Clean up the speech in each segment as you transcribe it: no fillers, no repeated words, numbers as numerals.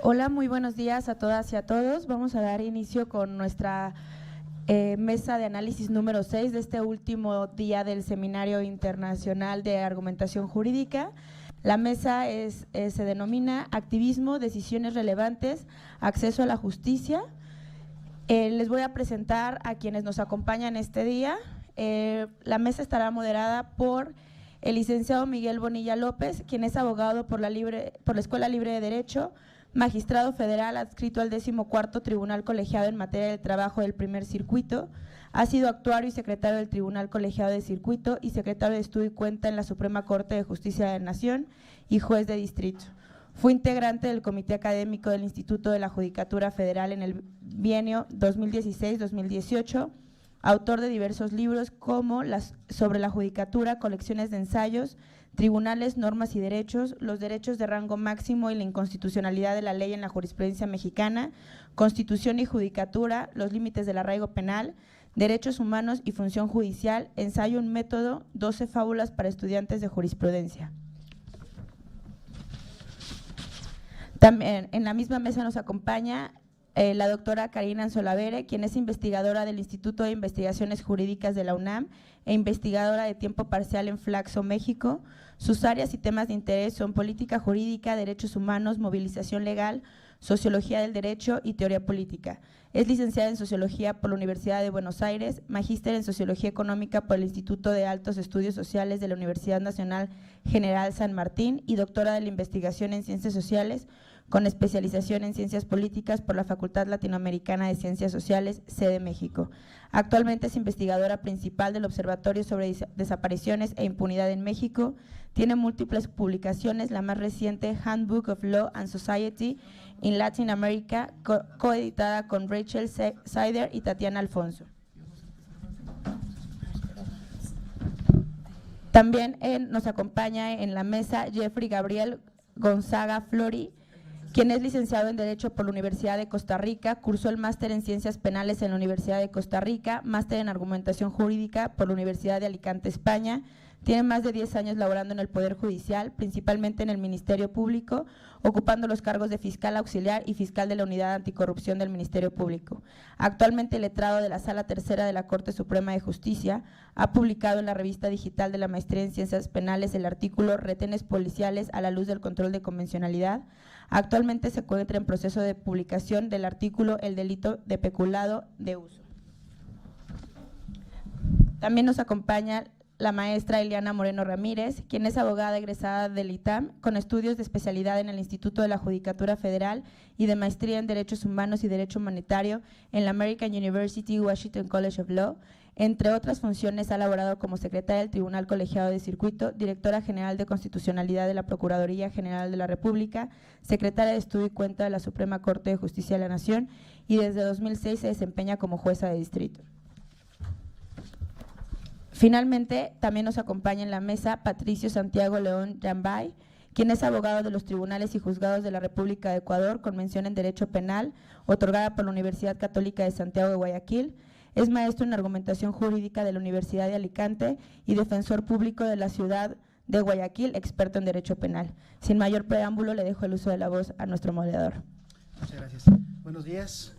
Hola, muy buenos días a todas y a todos. Vamos a dar inicio con nuestra mesa de análisis número 6 de este último día del Seminario Internacional de Argumentación Jurídica. La mesa se denomina Activismo, Decisiones Relevantes, Acceso a la Justicia. Les voy a presentar a quienes nos acompañan este día. La mesa estará moderada por el licenciado Miguel Bonilla López, quien es abogado por la Escuela Libre de Derecho, magistrado federal adscrito al 14º Tribunal Colegiado en materia del trabajo del Primer Circuito, ha sido actuario y secretario del Tribunal Colegiado de Circuito y secretario de Estudio y Cuenta en la Suprema Corte de Justicia de la Nación y juez de distrito. Fue integrante del Comité Académico del Instituto de la Judicatura Federal en el bienio 2016-2018, autor de diversos libros como sobre la judicatura, colecciones de ensayos, tribunales, normas y derechos, los derechos de rango máximo y la inconstitucionalidad de la ley en la jurisprudencia mexicana, constitución y judicatura, los límites del arraigo penal, derechos humanos y función judicial, ensayo un método, 12 fábulas para estudiantes de jurisprudencia. También en la misma mesa nos acompaña la doctora Karina Anzolavere, quien es investigadora del Instituto de Investigaciones Jurídicas de la UNAM e investigadora de tiempo parcial en Flaxo, México. Sus áreas y temas de interés son política jurídica, derechos humanos, movilización legal, sociología del derecho y teoría política. Es licenciada en Sociología por la Universidad de Buenos Aires, magíster en Sociología Económica por el Instituto de Altos Estudios Sociales de la Universidad Nacional General San Martín y doctora de la Investigación en Ciencias Sociales con especialización en Ciencias Políticas por la Facultad Latinoamericana de Ciencias Sociales, sede México. Actualmente es investigadora principal del Observatorio sobre Desapariciones e Impunidad en México. Tiene múltiples publicaciones, la más reciente Handbook of Law and Society in Latin America, coeditada con Rachel Sider y Tatiana Alfonso. También nos acompaña en la mesa Jeffrey Gabriel Gonzaga Flori, quien es licenciado en Derecho por la Universidad de Costa Rica, cursó el máster en Ciencias Penales en la Universidad de Costa Rica, máster en Argumentación Jurídica por la Universidad de Alicante, España. Tiene más de 10 años laborando en el Poder Judicial, principalmente en el Ministerio Público, ocupando los cargos de fiscal auxiliar y fiscal de la Unidad Anticorrupción del Ministerio Público. Actualmente letrado de la Sala Tercera de la Corte Suprema de Justicia, ha publicado en la revista digital de la Maestría en Ciencias Penales el artículo Retenes policiales a la luz del control de convencionalidad. Actualmente se encuentra en proceso de publicación del artículo El delito de peculado de uso. También nos acompaña la maestra Eliana Moreno Ramírez, quien es abogada egresada del ITAM, con estudios de especialidad en el Instituto de la Judicatura Federal y de maestría en Derechos Humanos y Derecho Humanitario en la American University Washington College of Law. Entre otras funciones, ha laborado como secretaria del Tribunal Colegiado de Circuito, directora general de Constitucionalidad de la Procuraduría General de la República, secretaria de Estudio y Cuenta de la Suprema Corte de Justicia de la Nación y desde 2006 se desempeña como jueza de distrito. Finalmente, también nos acompaña en la mesa Patricio Santiago León Yambay, quien es abogado de los Tribunales y Juzgados de la República de Ecuador, con mención en Derecho Penal, otorgada por la Universidad Católica de Santiago de Guayaquil. Es maestro en Argumentación Jurídica de la Universidad de Alicante y defensor público de la ciudad de Guayaquil, experto en Derecho Penal. Sin mayor preámbulo, le dejo el uso de la voz a nuestro moderador. Muchas gracias. Buenos días.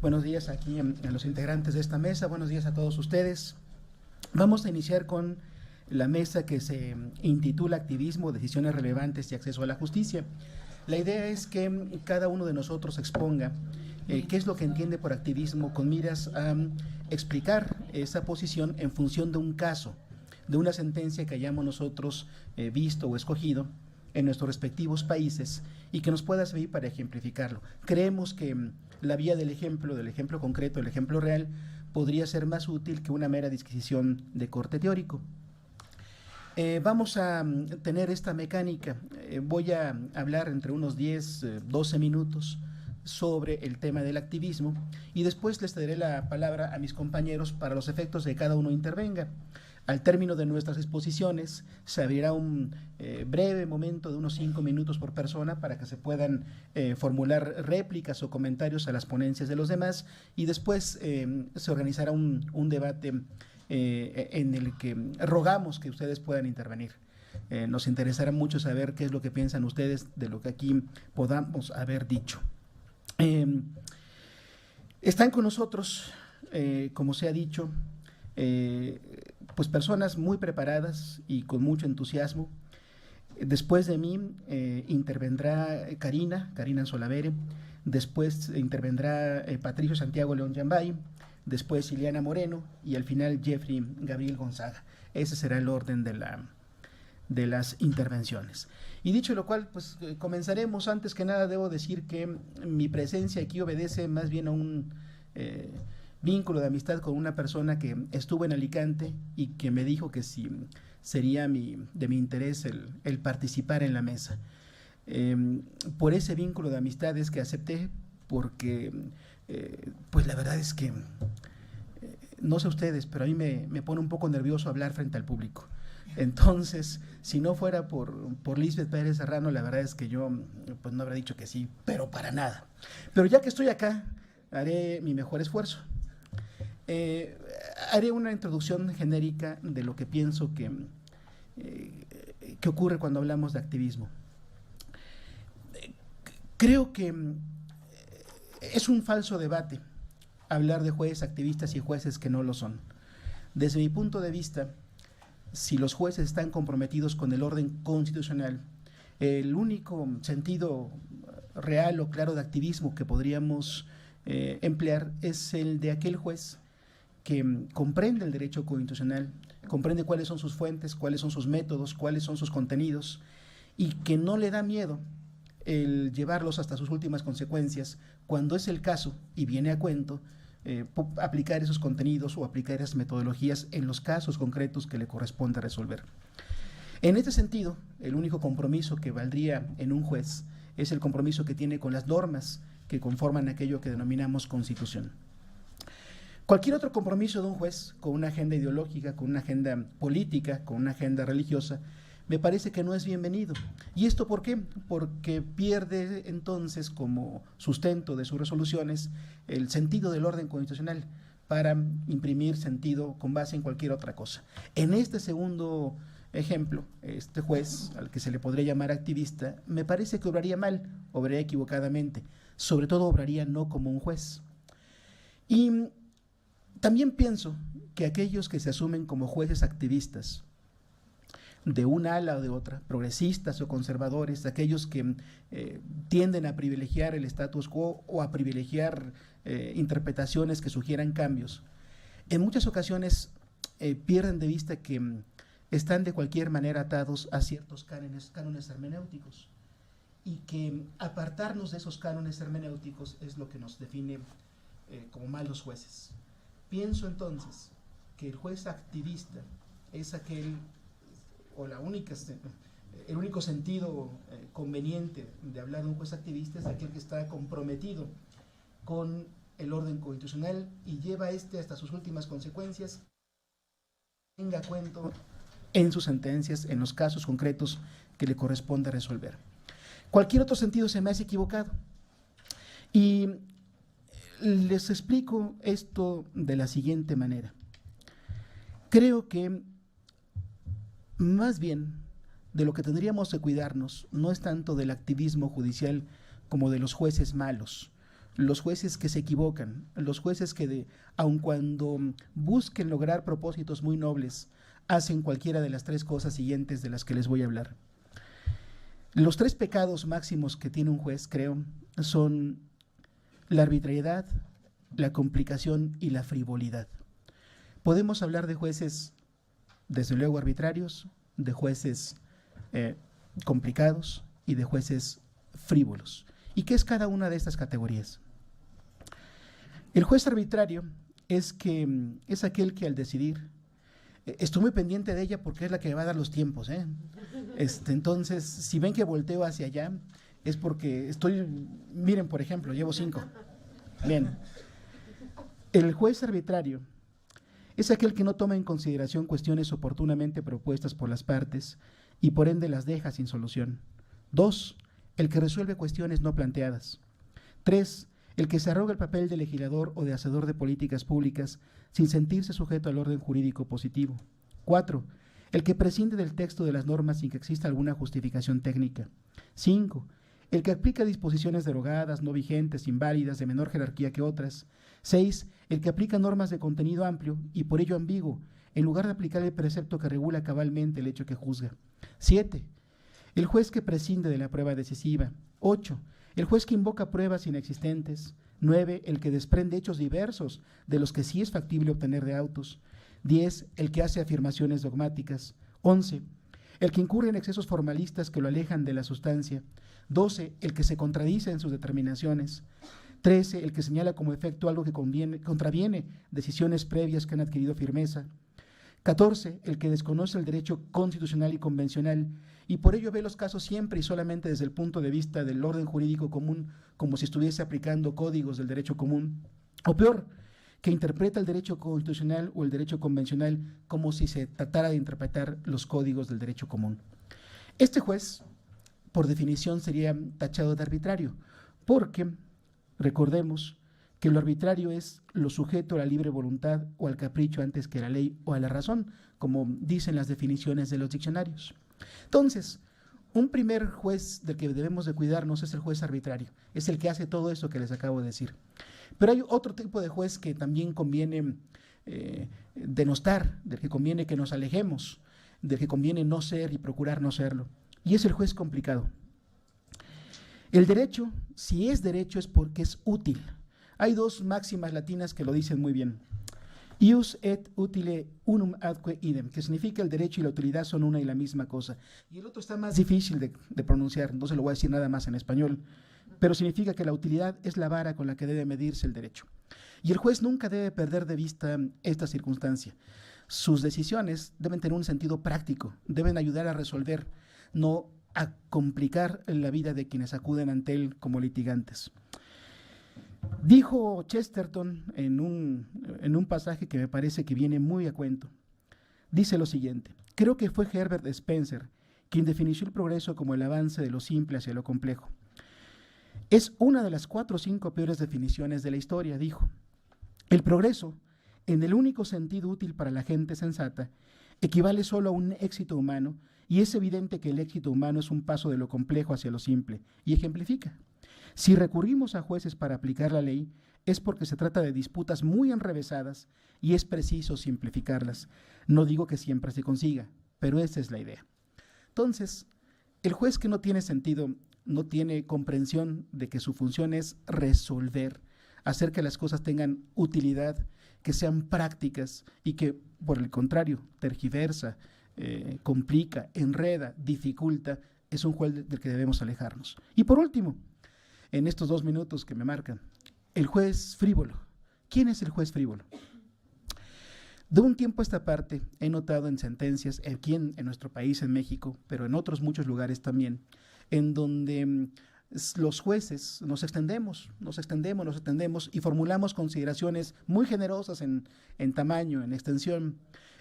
Buenos días aquí a los integrantes de esta mesa. Buenos días a todos ustedes. Vamos a iniciar con la mesa que se intitula Activismo, Decisiones Relevantes y Acceso a la Justicia. La idea es que cada uno de nosotros exponga qué es lo que entiende por activismo con miras a explicar esa posición en función de un caso, de una sentencia que hayamos nosotros visto o escogido en nuestros respectivos países y que nos pueda servir para ejemplificarlo. Creemos que la vía del ejemplo concreto, el ejemplo real, podría ser más útil que una mera disquisición de corte teórico. Vamos a tener esta mecánica. Voy a hablar entre unos 10, 12 minutos sobre el tema del activismo y después les daré la palabra a mis compañeros para los efectos de que cada uno intervenga. Al término de nuestras exposiciones se abrirá un breve momento de unos 5 minutos por persona para que se puedan formular réplicas o comentarios a las ponencias de los demás y después se organizará un debate en el que rogamos que ustedes puedan intervenir. nos interesará mucho saber qué es lo que piensan ustedes de lo que aquí podamos haber dicho. Están con nosotros, como se ha dicho, pues personas muy preparadas y con mucho entusiasmo. Después de mí intervendrá Karina Solavere, después intervendrá Patricio Santiago León Yambay, después Ileana Moreno y al final Jeffrey Gabriel Gonzaga. Ese será el orden de las intervenciones. Y dicho lo cual, pues comenzaremos. Antes que nada debo decir que mi presencia aquí obedece más bien a un vínculo de amistad con una persona que estuvo en Alicante y que me dijo que si sería de mi interés el participar en la mesa. Por ese vínculo de amistad es que acepté, porque pues la verdad es que no sé ustedes, pero a mí me pone un poco nervioso hablar frente al público. Entonces, si no fuera por Lisbeth Pérez Serrano, la verdad es que yo pues no habría dicho que sí, pero para nada. Pero ya que estoy acá, haré mi mejor esfuerzo. Haré una introducción genérica de lo que pienso que ocurre cuando hablamos de activismo. Creo que es un falso debate hablar de jueces activistas y jueces que no lo son. Desde mi punto de vista, si los jueces están comprometidos con el orden constitucional, el único sentido real o claro de activismo que podríamos emplear es el de aquel juez que comprende el derecho constitucional, comprende cuáles son sus fuentes, cuáles son sus métodos, cuáles son sus contenidos, y que no le da miedo el llevarlos hasta sus últimas consecuencias, cuando es el caso y viene a cuento, aplicar esos contenidos o aplicar esas metodologías en los casos concretos que le corresponde resolver. En este sentido, el único compromiso que valdría en un juez es el compromiso que tiene con las normas que conforman aquello que denominamos Constitución. Cualquier otro compromiso de un juez con una agenda ideológica, con una agenda política, con una agenda religiosa, me parece que no es bienvenido. ¿Y esto por qué? Porque pierde entonces como sustento de sus resoluciones el sentido del orden constitucional para imprimir sentido con base en cualquier otra cosa. En este segundo ejemplo, este juez, al que se le podría llamar activista, me parece que obraría mal, obraría equivocadamente, sobre todo obraría no como un juez. Y también pienso que aquellos que se asumen como jueces activistas, de una ala o de otra, progresistas o conservadores, aquellos que tienden a privilegiar el status quo o a privilegiar interpretaciones que sugieran cambios, en muchas ocasiones pierden de vista que están de cualquier manera atados a ciertos cánones hermenéuticos, y que apartarnos de esos cánones hermenéuticos es lo que nos define como malos jueces. Pienso entonces que el juez activista es aquel, o el único sentido conveniente de hablar de un juez activista es aquel que está comprometido con el orden constitucional y lleva hasta sus últimas consecuencias, tenga cuento en sus sentencias, en los casos concretos que le corresponde resolver. Cualquier otro sentido se me hace equivocado. Y les explico esto de la siguiente manera. Creo que más bien de lo que tendríamos que cuidarnos no es tanto del activismo judicial como de los jueces malos, los jueces que se equivocan, los jueces que aun cuando busquen lograr propósitos muy nobles, hacen cualquiera de las tres cosas siguientes de las que les voy a hablar. Los tres pecados máximos que tiene un juez, creo, son la arbitrariedad, la complicación y la frivolidad. Podemos hablar de jueces, desde luego, arbitrarios, de jueces complicados y de jueces frívolos. ¿Y qué es cada una de estas categorías? El juez arbitrario es aquel que al decidir, estoy muy pendiente de ella porque es la que me va a dar los tiempos, entonces, si ven que volteo hacia allá, es porque miren, por ejemplo, llevo 5. Bien. El juez arbitrario es aquel que no toma en consideración cuestiones oportunamente propuestas por las partes y por ende las deja sin solución. 2. El que resuelve cuestiones no planteadas. 3. El que se arroga el papel de legislador o de hacedor de políticas públicas sin sentirse sujeto al orden jurídico positivo. 4. el que prescinde del texto de las normas sin que exista alguna justificación técnica. 5. El que aplica disposiciones derogadas, no vigentes, inválidas, de menor jerarquía que otras. 6. El que aplica normas de contenido amplio y por ello ambiguo, en lugar de aplicar el precepto que regula cabalmente el hecho que juzga. 7. El juez que prescinde de la prueba decisiva. 8. El juez que invoca pruebas inexistentes. 9. El que desprende hechos diversos de los que sí es factible obtener de autos. 10. El que hace afirmaciones dogmáticas. 11. El que incurre en excesos formalistas que lo alejan de la sustancia. 12. El que se contradice en sus determinaciones. 13. El que señala como efecto algo que contraviene decisiones previas que han adquirido firmeza. 14. El que desconoce el derecho constitucional y convencional y por ello ve los casos siempre y solamente desde el punto de vista del orden jurídico común, como si estuviese aplicando códigos del derecho común. O peor, que interpreta el derecho constitucional o el derecho convencional como si se tratara de interpretar los códigos del derecho común. Este juez, por definición, sería tachado de arbitrario, porque, recordemos, que lo arbitrario es lo sujeto a la libre voluntad o al capricho antes que a la ley o a la razón, como dicen las definiciones de los diccionarios. Entonces, un primer juez del que debemos de cuidarnos es el juez arbitrario, es el que hace todo eso que les acabo de decir. Pero hay otro tipo de juez que también conviene denostar, del que conviene que nos alejemos, del que conviene no ser y procurar no serlo, y es el juez complicado. El derecho, si es derecho, es porque es útil. Hay dos máximas latinas que lo dicen muy bien. Ius et utile unum atque idem, que significa el derecho y la utilidad son una y la misma cosa. Y el otro está más difícil de pronunciar, no se lo voy a decir nada más en español, pero significa que la utilidad es la vara con la que debe medirse el derecho. Y el juez nunca debe perder de vista esta circunstancia. Sus decisiones deben tener un sentido práctico, deben ayudar a resolver, no a complicar la vida de quienes acuden ante él como litigantes. Dijo Chesterton en un pasaje que me parece que viene muy a cuento. Dice lo siguiente: creo que fue Herbert Spencer quien definió el progreso como el avance de lo simple hacia lo complejo. Es una de las 4 o 5 peores definiciones de la historia, dijo. El progreso, en el único sentido útil para la gente sensata, equivale solo a un éxito humano, y es evidente que el éxito humano es un paso de lo complejo hacia lo simple, y ejemplifica. Si recurrimos a jueces para aplicar la ley, es porque se trata de disputas muy enrevesadas y es preciso simplificarlas. No digo que siempre se consiga, pero esa es la idea. Entonces, el juez que no tiene sentido, no tiene comprensión de que su función es resolver, hacer que las cosas tengan utilidad, que sean prácticas y que, por el contrario, tergiversa, complica, enreda, dificulta, es un juez del que debemos alejarnos. Y por último, en estos 2 minutos que me marcan, el juez frívolo. ¿Quién es el juez frívolo? De un tiempo a esta parte he notado en sentencias, aquí en nuestro país, en México, pero en otros muchos lugares también, en donde los jueces nos extendemos y formulamos consideraciones muy generosas en tamaño, en extensión,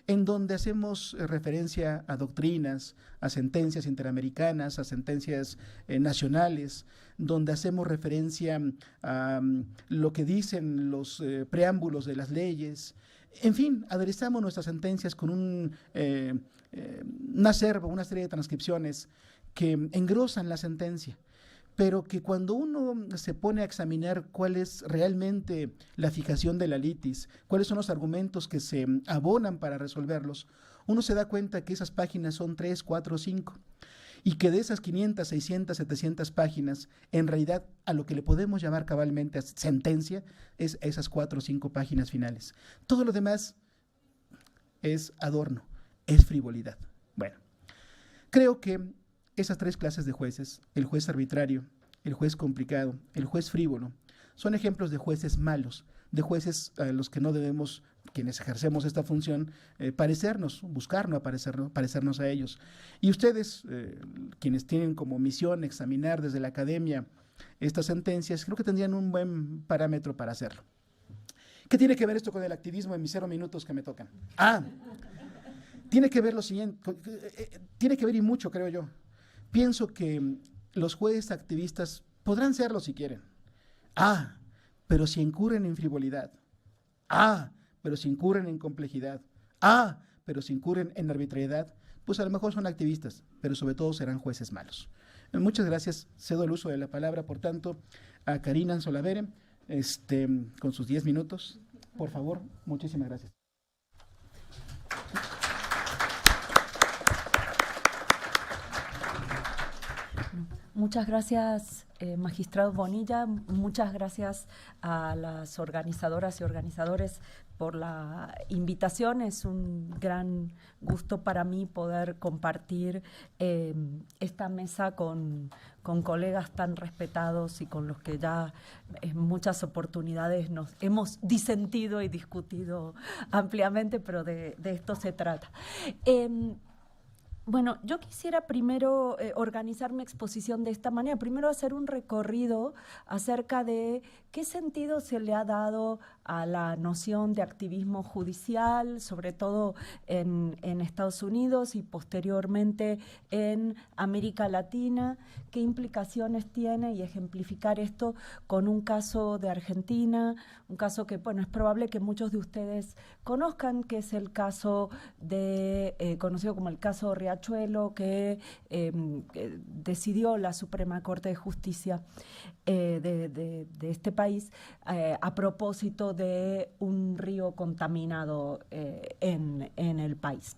en donde hacemos referencia a doctrinas, a sentencias interamericanas, a sentencias nacionales, donde hacemos referencia a lo que dicen los preámbulos de las leyes. En fin, aderezamos nuestras sentencias con un acervo, una serie de transcripciones que engrosan la sentencia, pero que cuando uno se pone a examinar cuál es realmente la fijación de la litis, cuáles son los argumentos que se abonan para resolverlos, uno se da cuenta que esas páginas son 3, 4, 5, y que de esas 500, 600, 700 páginas, en realidad a lo que le podemos llamar cabalmente sentencia es esas 4 o 5 páginas finales. Todo lo demás es adorno, es frivolidad. Bueno, creo que esas 3 clases de jueces, el juez arbitrario, el juez complicado, el juez frívolo, son ejemplos de jueces malos, de jueces a los que no debemos, quienes ejercemos esta función, parecernos, buscar no parecernos a ellos. Y ustedes, quienes tienen como misión examinar desde la academia estas sentencias, creo que tendrían un buen parámetro para hacerlo. ¿Qué tiene que ver esto con el activismo en mis 0 minutos que me tocan? Tiene que ver lo siguiente, tiene que ver y mucho, creo yo. Pienso que los jueces activistas podrán serlo si quieren. Pero si incurren en frivolidad. Pero si incurren en complejidad. Pero si incurren en arbitrariedad, pues a lo mejor son activistas, pero sobre todo serán jueces malos. Muchas gracias. Cedo el uso de la palabra, por tanto, a Karina Anzolavere, con sus 10 minutos. Por favor, muchísimas gracias. Muchas gracias, magistrado Bonilla. Muchas gracias a las organizadoras y organizadores por la invitación. Es un gran gusto para mí poder compartir esta mesa con colegas tan respetados y con los que ya en muchas oportunidades nos hemos disentido y discutido ampliamente, pero de esto se trata. Bueno, yo quisiera primero organizar mi exposición de esta manera. Primero hacer un recorrido acerca de qué sentido se le ha dado a la noción de activismo judicial, sobre todo en Estados Unidos y posteriormente en América Latina, qué implicaciones tiene y ejemplificar esto con un caso de Argentina, un caso que, bueno, es probable que muchos de ustedes conozcan, que es el caso conocido como el caso Riachuelo, que decidió la Suprema Corte de Justicia de este país a propósito de un río contaminado en el país.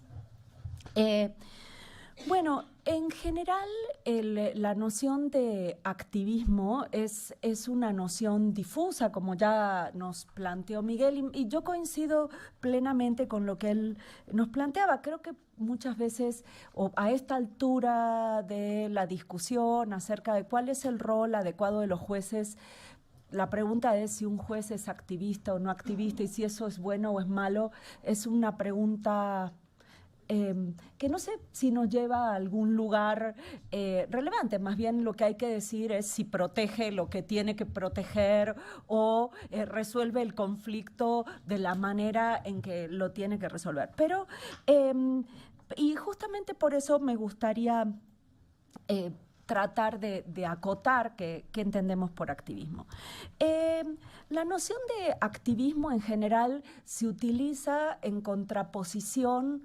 Bueno, en general la noción de activismo es una noción difusa, como ya nos planteó Miguel, y yo coincido plenamente con lo que él nos planteaba. Creo que muchas veces, o a esta altura de la discusión acerca de cuál es el rol adecuado de los jueces, la pregunta es si un juez es activista o no activista y si eso es bueno o es malo, es una pregunta que no sé si nos lleva a algún lugar relevante. Más bien lo que hay que decir es si protege lo que tiene que proteger o resuelve el conflicto de la manera en que lo tiene que resolver. Pero, y justamente por eso me gustaría tratar de acotar qué entendemos por activismo. La noción de activismo en general se utiliza en contraposición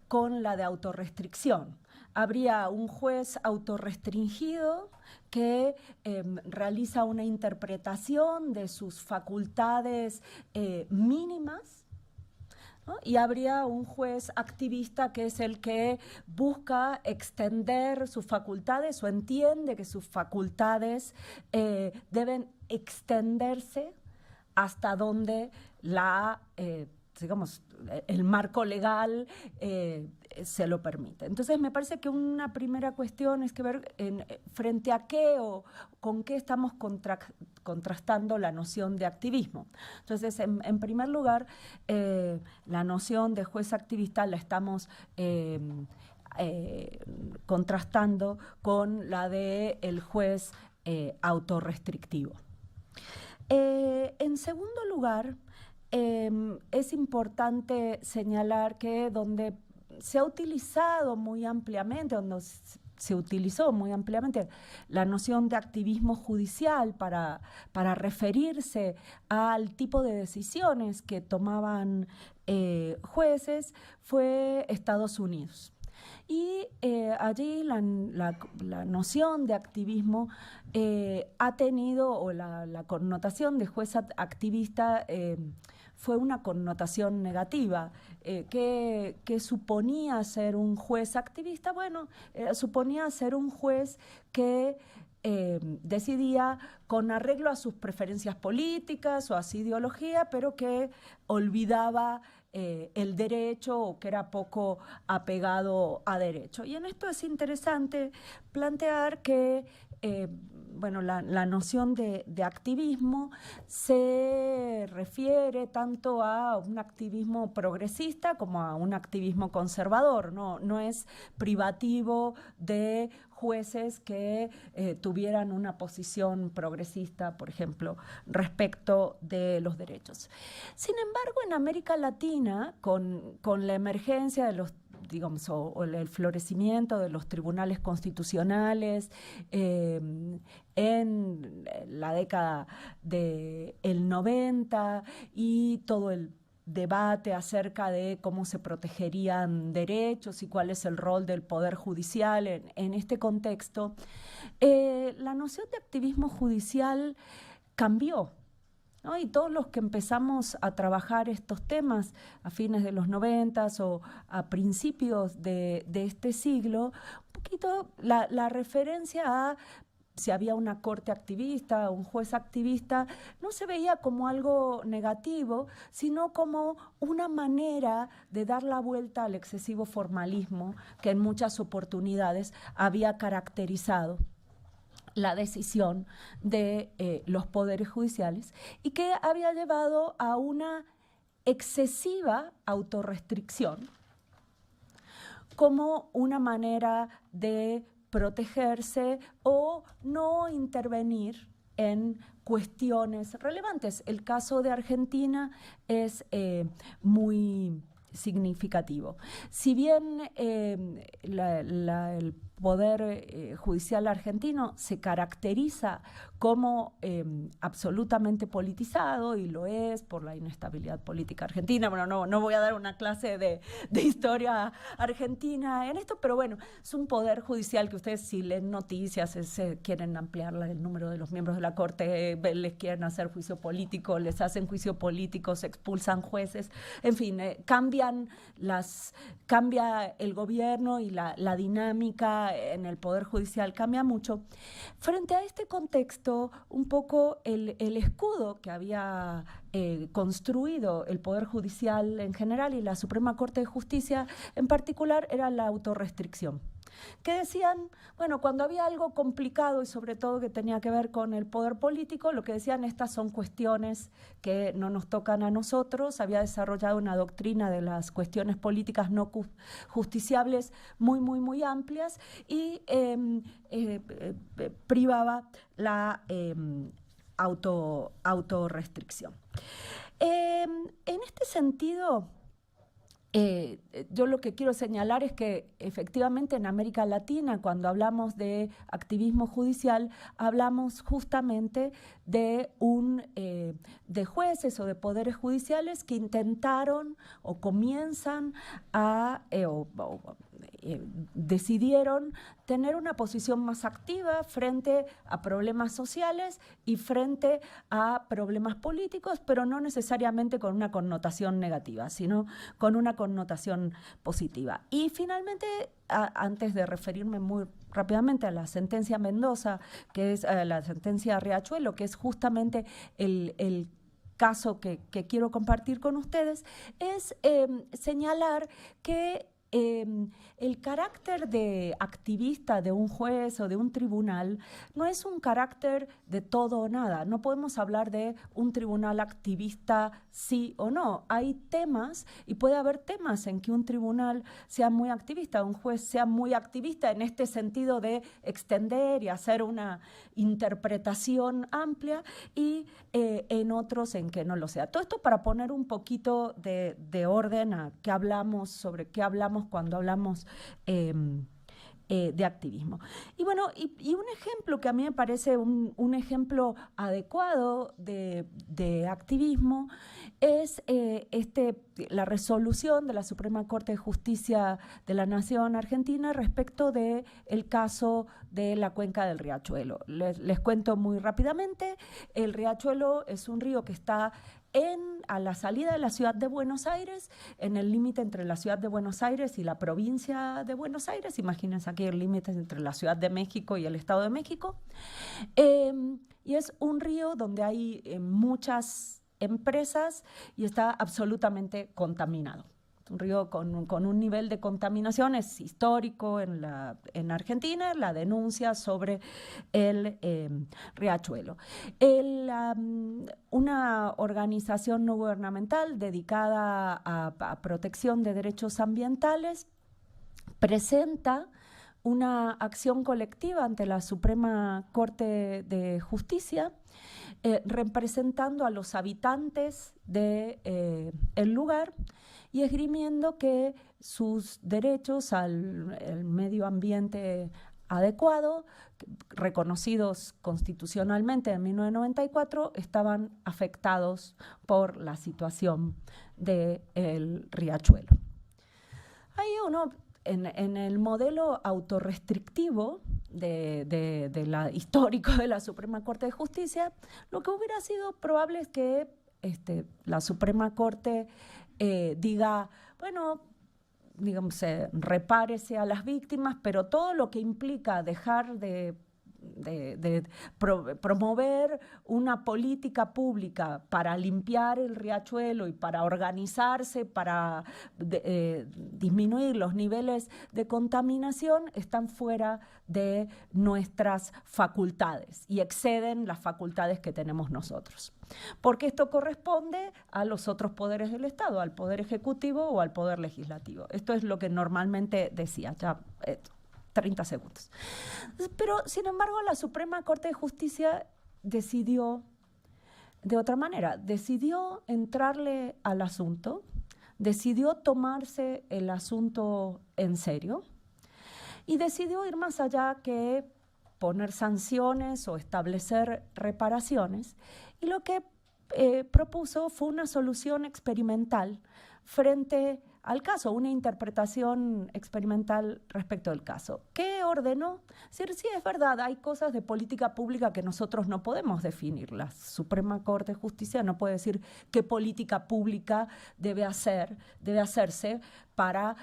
con la de autorrestricción. Habría un juez autorrestringido que realiza una interpretación de sus facultades mínimas, ¿no? Y habría un juez activista que es el que busca extender sus facultades o entiende que sus facultades deben extenderse hasta donde digamos, el marco legal se lo permite. Entonces, me parece que una primera cuestión es que ver frente a qué o con qué estamos contrastando la noción de activismo. Entonces, en primer lugar, la noción de juez activista la estamos contrastando con la de el juez autorrestrictivo. En segundo lugar, es importante señalar que donde se ha utilizado muy ampliamente, donde se utilizó muy ampliamente la noción de activismo judicial para referirse al tipo de decisiones que tomaban jueces, fue Estados Unidos. Y allí la noción de activismo ha tenido, o la connotación de juez activista fue una connotación negativa. ¿Qué suponía ser un juez activista? Bueno, suponía ser un juez que decidía con arreglo a sus preferencias políticas o a su ideología, pero que olvidaba el derecho o que era poco apegado a derecho. Y en esto es interesante plantear que bueno, la noción de activismo se refiere tanto a un activismo progresista como a un activismo conservador, no es privativo de jueces que tuvieran una posición progresista, por ejemplo, respecto de los derechos. Sin embargo, en América Latina, con la emergencia de los digamos, o el florecimiento de los tribunales constitucionales en la década del 90 y todo el debate acerca de cómo se protegerían derechos y cuál es el rol del Poder Judicial en este contexto, la noción de activismo judicial cambió, ¿no? Y todos los que empezamos a trabajar estos temas a fines de los 90 o a principios de este siglo, un poquito la referencia a si había una corte activista, un juez activista, no se veía como algo negativo, sino como una manera de dar la vuelta al excesivo formalismo que en muchas oportunidades había caracterizado la decisión de los poderes judiciales y que había llevado a una excesiva autorrestricción como una manera de protegerse o no intervenir en cuestiones relevantes. El caso de Argentina es muy significativo. Si bien el Poder Judicial argentino se caracteriza como absolutamente politizado, y lo es por la inestabilidad política argentina. Bueno, no voy a dar una clase de historia argentina en esto, pero bueno, es un poder judicial que ustedes, si leen noticias, quieren ampliar el número de los miembros de la Corte, les quieren hacer juicio político, les hacen juicio político, se expulsan jueces, en fin, cambia el gobierno y la dinámica en el Poder Judicial cambia mucho. Frente a este contexto, un poco el escudo que había construido el Poder Judicial en general y la Suprema Corte de Justicia en particular era la autorrestricción. Que decían, bueno, cuando había algo complicado y sobre todo que tenía que ver con el poder político, lo que decían, estas son cuestiones que no nos tocan a nosotros. Había desarrollado una doctrina de las cuestiones políticas no justiciables muy amplias y privaba la autorrestricción. En este sentido, yo lo que quiero señalar es que efectivamente en América Latina, cuando hablamos de activismo judicial, hablamos justamente de jueces o de poderes judiciales que intentaron o comienzan a decidieron tener una posición más activa frente a problemas sociales y frente a problemas políticos, pero no necesariamente con una connotación negativa, sino con una connotación positiva. Y finalmente, antes de referirme muy rápidamente a la sentencia Mendoza, que es la sentencia Riachuelo, que es justamente el caso que quiero compartir con ustedes, es señalar que el carácter de activista de un juez o de un tribunal no es un carácter de todo o nada. No podemos hablar de un tribunal activista sí o no. Hay temas y puede haber temas en que un tribunal sea muy activista, un juez sea muy activista en este sentido de extender y hacer una interpretación amplia y en otros en que no lo sea. Todo esto para poner un poquito de orden a qué hablamos, sobre qué hablamos cuando hablamos de activismo. Y bueno, y un ejemplo que a mí me parece un ejemplo adecuado de activismo es la resolución de la Suprema Corte de Justicia de la Nación Argentina respecto del caso de la cuenca del Riachuelo. Les cuento muy rápidamente. El Riachuelo es un río que está a la salida de la ciudad de Buenos Aires, en el límite entre la ciudad de Buenos Aires y la provincia de Buenos Aires. Imagínense aquí el límite entre la Ciudad de México y el Estado de México. Y es un río donde hay muchas empresas y está absolutamente contaminado. Un río con un nivel de contaminación, es histórico en Argentina, la denuncia sobre el Riachuelo. Una organización no gubernamental dedicada a protección de derechos ambientales presenta una acción colectiva ante la Suprema Corte de Justicia, representando a los habitantes del lugar y esgrimiendo que sus derechos al medio ambiente adecuado, reconocidos constitucionalmente en 1994, estaban afectados por la situación del riachuelo. Ahí uno, en el modelo autorrestrictivo histórico de la Suprema Corte de Justicia, lo que hubiera sido probable es que la Suprema Corte diga, bueno, digamos, repárese a las víctimas, pero todo lo que implica dejar de promover una política pública para limpiar el riachuelo y para organizarse, para disminuir los niveles de contaminación, están fuera de nuestras facultades y exceden las facultades que tenemos nosotros. Porque esto corresponde a los otros poderes del Estado, al Poder Ejecutivo o al Poder Legislativo. Esto es lo que normalmente decía, ya 30 segundos. Pero, sin embargo, la Suprema Corte de Justicia decidió de otra manera, decidió entrarle al asunto, decidió tomarse el asunto en serio y decidió ir más allá que poner sanciones o establecer reparaciones, y lo que propuso fue una solución experimental frente al caso, una interpretación experimental respecto del caso. ¿Qué ordenó? Sí, es verdad, hay cosas de política pública que nosotros no podemos definir. La Suprema Corte de Justicia no puede decir qué política pública debe hacerse para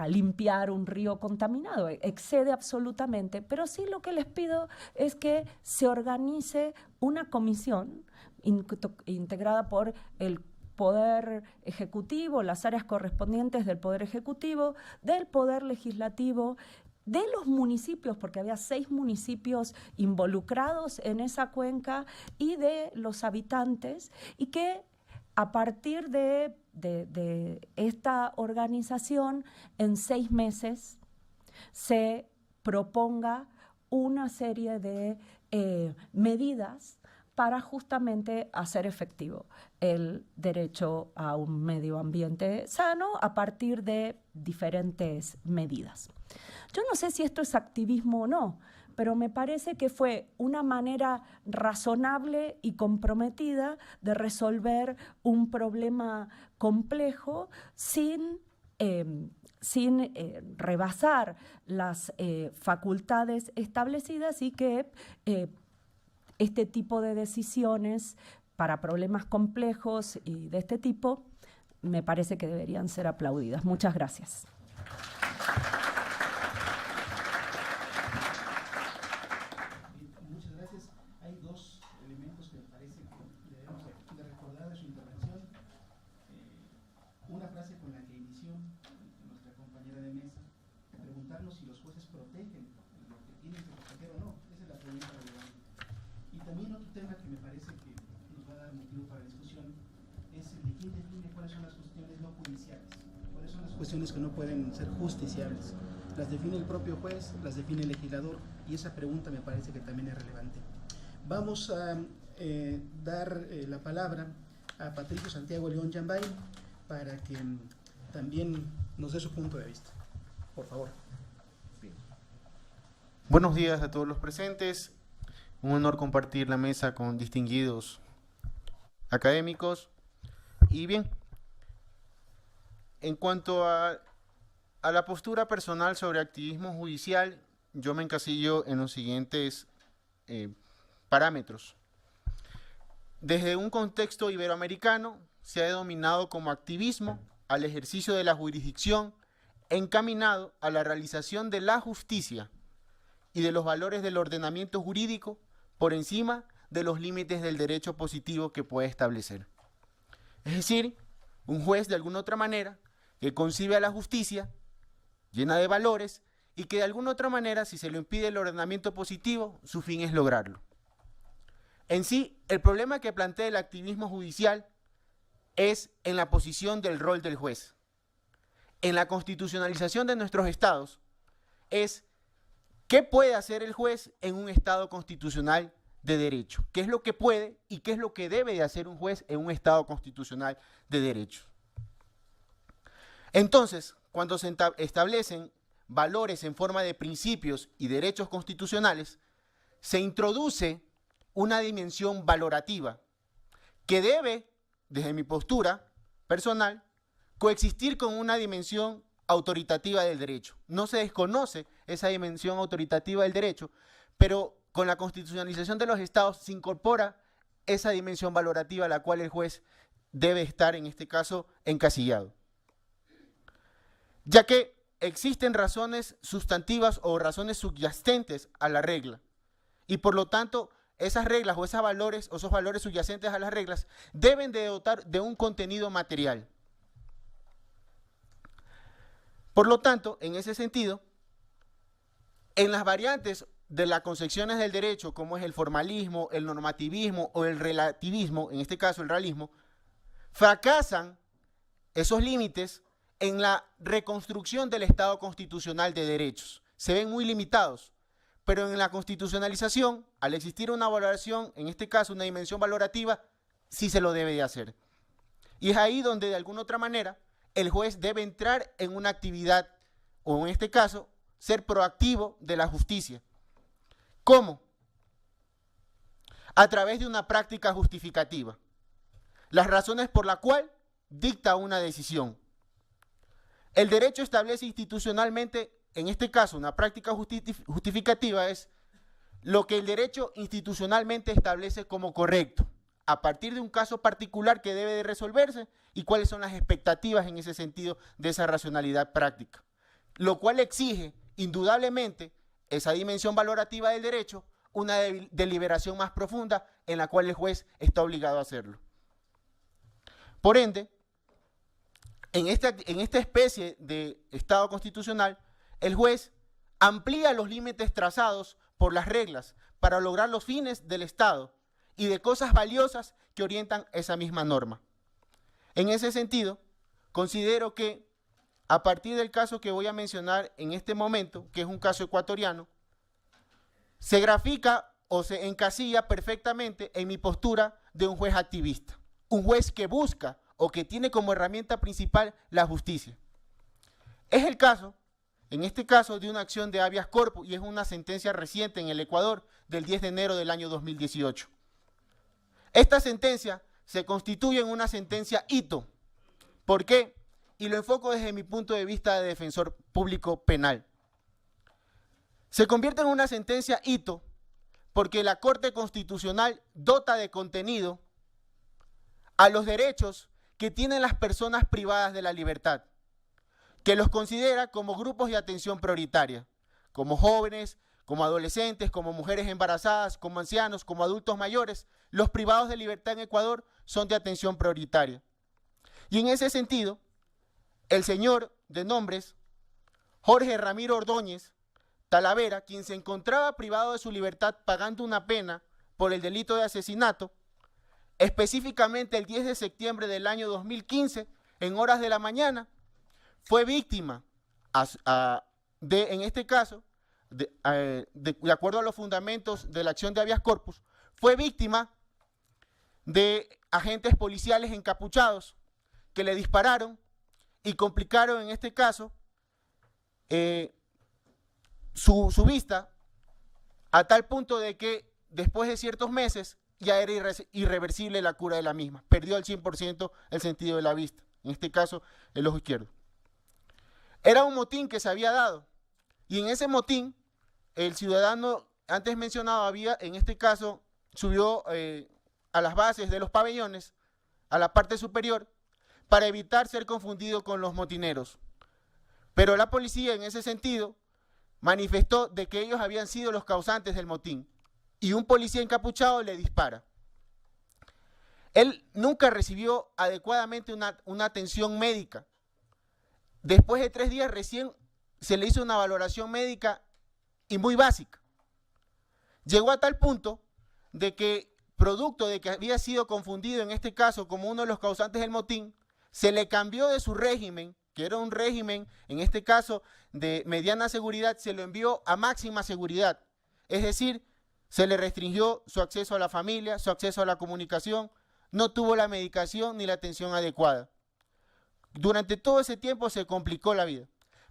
limpiar un río contaminado. Excede absolutamente, pero sí lo que les pido es que se organice una comisión integrada por el Poder Ejecutivo, las áreas correspondientes del Poder Ejecutivo, del Poder Legislativo, de los municipios, porque había 6 municipios involucrados en esa cuenca, y de los habitantes, y que a partir de esta organización, en 6 meses, se proponga una serie de medidas para justamente hacer efectivo el derecho a un medio ambiente sano a partir de diferentes medidas. Yo no sé si esto es activismo o no, pero me parece que fue una manera razonable y comprometida de resolver un problema complejo sin rebasar las facultades establecidas, y que este tipo de decisiones para problemas complejos y de este tipo me parece que deberían ser aplaudidas. Muchas gracias. Muchas gracias. Hay 2 elementos que me parece que debemos de recordar de su intervención. Una frase con la que inició nuestra compañera de mesa, preguntarnos si los jueces protegen lo que tienen que proteger o no. Esa es la pregunta relevante. Y también otro tema que me parece que nos va a dar motivo para discusión es el de quién define cuáles son las cuestiones no judiciales, cuáles son las cuestiones que no pueden ser justiciables. Las define el propio juez, las define el legislador, y esa pregunta me parece que también es relevante. Vamos a dar la palabra a Patricio Santiago León Yambay para que también nos dé su punto de vista. Por favor. Bien. Buenos días a todos los presentes. Un honor compartir la mesa con distinguidos académicos. Y bien, en cuanto a la postura personal sobre activismo judicial, yo me encasillo en los siguientes parámetros. Desde un contexto iberoamericano se ha denominado como activismo al ejercicio de la jurisdicción encaminado a la realización de la justicia y de los valores del ordenamiento jurídico por encima de los límites del derecho positivo que puede establecer. Es decir, un juez de alguna otra manera que concibe a la justicia llena de valores y que de alguna otra manera, si se lo impide el ordenamiento positivo, su fin es lograrlo. En sí, el problema que plantea el activismo judicial es en la posición del rol del juez. En la constitucionalización de nuestros estados es qué puede hacer el juez en un estado constitucional de derecho, qué es lo que puede y qué es lo que debe de hacer un juez en un estado constitucional de derecho. Entonces, cuando se establecen valores en forma de principios y derechos constitucionales, se introduce una dimensión valorativa que debe, desde mi postura personal, coexistir con una dimensión autoritativa del derecho. No se desconoce esa dimensión autoritativa del derecho, pero con la constitucionalización de los estados se incorpora esa dimensión valorativa a la cual el juez debe estar, en este caso, encasillado. Ya que existen razones sustantivas o razones subyacentes a la regla, y por lo tanto esas reglas o esos valores subyacentes a las reglas deben de dotar de un contenido material. Por lo tanto, en ese sentido, en las variantes de las concepciones del derecho, como es el formalismo, el normativismo o el relativismo, en este caso el realismo, fracasan esos límites en la reconstrucción del Estado constitucional de derechos. Se ven muy limitados, pero en la constitucionalización, al existir una valoración, en este caso una dimensión valorativa, sí se lo debe de hacer. Y es ahí donde de alguna otra manera el juez debe entrar en una actividad, o en este caso, ser proactivo de la justicia. ¿Cómo? A través de una práctica justificativa. Las razones por las cuales dicta una decisión. El derecho establece institucionalmente, en este caso, una práctica justificativa es lo que el derecho institucionalmente establece como correcto, a partir de un caso particular que debe de resolverse y cuáles son las expectativas en ese sentido de esa racionalidad práctica, lo cual exige indudablemente esa dimensión valorativa del derecho, una deliberación más profunda en la cual el juez está obligado a hacerlo. Por ende, en esta especie de Estado constitucional, el juez amplía los límites trazados por las reglas para lograr los fines del Estado y de cosas valiosas que orientan esa misma norma. En ese sentido, considero que a partir del caso que voy a mencionar en este momento, que es un caso ecuatoriano, se grafica o se encasilla perfectamente en mi postura de un juez activista, un juez que busca o que tiene como herramienta principal la justicia. Es el caso, en este caso, de una acción de habeas corpus y es una sentencia reciente en el Ecuador del 10 de enero del año 2018. Esta sentencia se constituye en una sentencia hito. ¿Por qué? Y lo enfoco desde mi punto de vista de defensor público penal. Se convierte en una sentencia hito porque la Corte Constitucional dota de contenido a los derechos que tienen las personas privadas de la libertad, que los considera como grupos de atención prioritaria, como jóvenes, como adolescentes, como mujeres embarazadas, como ancianos, como adultos mayores. Los privados de libertad en Ecuador son de atención prioritaria. Y en ese sentido, el señor de nombres Jorge Ramiro Ordóñez Talavera, quien se encontraba privado de su libertad pagando una pena por el delito de asesinato, específicamente el 10 de septiembre del año 2015, en horas de la mañana, fue víctima, en este caso, de acuerdo a los fundamentos de la acción de habeas corpus, fue víctima de agentes policiales encapuchados que le dispararon y complicaron en este caso su vista a tal punto de que después de ciertos meses ya era irreversible la cura de la misma. Perdió al 100% el sentido de la vista, en este caso el ojo izquierdo. Era un motín que se había dado y en ese motín el ciudadano antes mencionado había, en este caso, subió a las bases de los pabellones, a la parte superior, para evitar ser confundido con los motineros. Pero la policía en ese sentido manifestó de que ellos habían sido los causantes del motín y un policía encapuchado le dispara. Él nunca recibió adecuadamente una atención médica. Después de 3 días recién se le hizo una valoración médica y muy básica. Llegó a tal punto de que, producto de que había sido confundido en este caso como uno de los causantes del motín, se le cambió de su régimen, que era un régimen, en este caso, de mediana seguridad, se lo envió a máxima seguridad. Es decir, se le restringió su acceso a la familia, su acceso a la comunicación, no tuvo la medicación ni la atención adecuada. Durante todo ese tiempo se complicó la vida.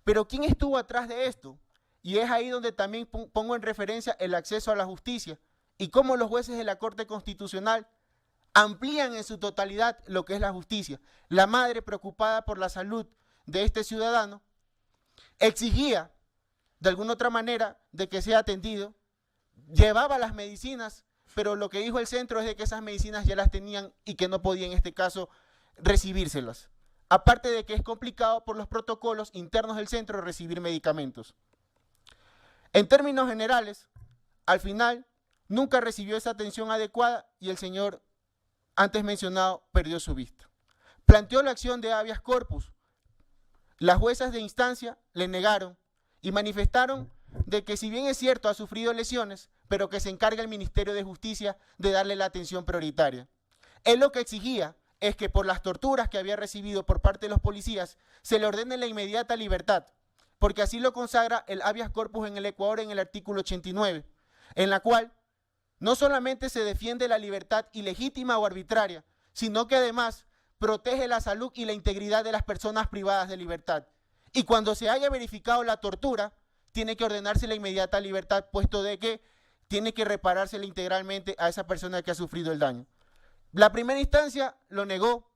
Pero ¿quién estuvo atrás de esto? Y es ahí donde también pongo en referencia el acceso a la justicia y cómo los jueces de la Corte Constitucional amplían en su totalidad lo que es la justicia. La madre, preocupada por la salud de este ciudadano, exigía de alguna otra manera de que sea atendido, llevaba las medicinas, pero lo que dijo el centro es de que esas medicinas ya las tenían y que no podía en este caso recibírselas. Aparte de que es complicado por los protocolos internos del centro recibir medicamentos. En términos generales, al final nunca recibió esa atención adecuada y el señor antes mencionado perdió su vista. Planteó la acción de habeas corpus. Las juezas de instancia le negaron y manifestaron de que si bien es cierto ha sufrido lesiones, pero que se encarga el Ministerio de Justicia de darle la atención prioritaria. Él lo que exigía es que por las torturas que había recibido por parte de los policías se le ordene la inmediata libertad, porque así lo consagra el habeas corpus en el Ecuador en el artículo 89, en la cual no solamente se defiende la libertad ilegítima o arbitraria, sino que además protege la salud y la integridad de las personas privadas de libertad. Y cuando se haya verificado la tortura, tiene que ordenarse la inmediata libertad, puesto de que tiene que reparársela integralmente a esa persona que ha sufrido el daño. La primera instancia lo negó,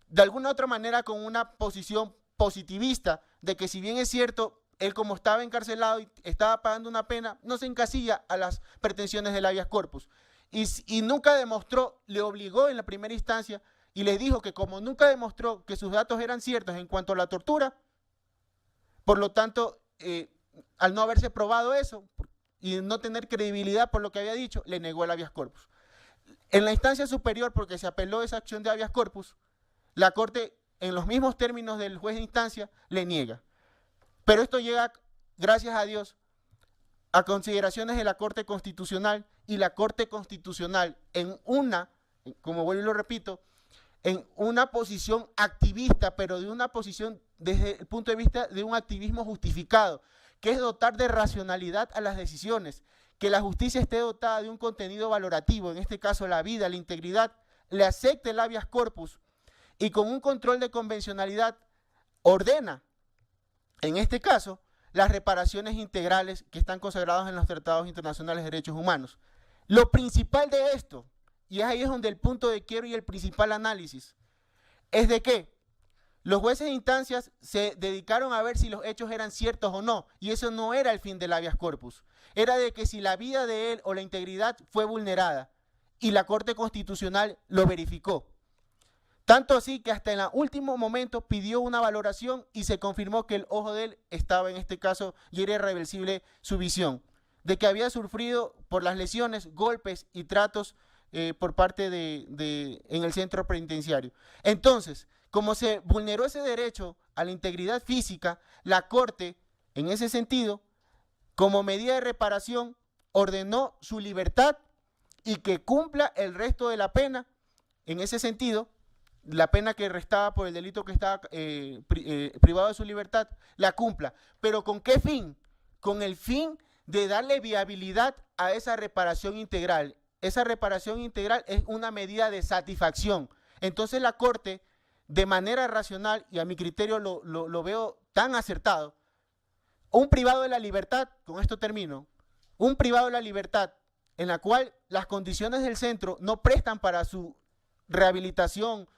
de alguna otra manera con una posición positivista, de que si bien es cierto, él como estaba encarcelado y estaba pagando una pena, no se encasilla a las pretensiones del habeas corpus. Y nunca demostró, le obligó en la primera instancia y les dijo que como nunca demostró que sus datos eran ciertos en cuanto a la tortura, por lo tanto, al no haberse probado eso y no tener credibilidad por lo que había dicho, le negó el habeas corpus. En la instancia superior, porque se apeló esa acción de habeas corpus, la Corte, en los mismos términos del juez de instancia, le niega. Pero esto llega, gracias a Dios, a consideraciones de la Corte Constitucional, y la Corte Constitucional en una, como vuelvo y lo repito, en una posición activista, pero de una posición desde el punto de vista de un activismo justificado, que es dotar de racionalidad a las decisiones, que la justicia esté dotada de un contenido valorativo, en este caso la vida, la integridad, le acepte el habeas corpus y con un control de convencionalidad ordena, en este caso, las reparaciones integrales que están consagradas en los tratados internacionales de derechos humanos. Lo principal de esto, y ahí es donde el punto de quiebra y el principal análisis, es de que los jueces de instancias se dedicaron a ver si los hechos eran ciertos o no, y eso no era el fin del habeas corpus, era de que si la vida de él o la integridad fue vulnerada, y la Corte Constitucional lo verificó. Tanto así que hasta en el último momento pidió una valoración y se confirmó que el ojo de él estaba en este caso y era irreversible su visión, de que había sufrido por las lesiones, golpes y tratos por parte en el centro penitenciario. Entonces, como se vulneró ese derecho a la integridad física, la Corte, en ese sentido, como medida de reparación, ordenó su libertad y que cumpla el resto de la pena. En ese sentido, la pena que restaba por el delito que estaba privado de su libertad, la cumpla. ¿Pero con qué fin? Con el fin de darle viabilidad a esa reparación integral. Esa reparación integral es una medida de satisfacción. Entonces la Corte, de manera racional, y a mi criterio lo veo tan acertado, un privado de la libertad, con esto termino, un privado de la libertad en la cual las condiciones del centro no prestan para su rehabilitación,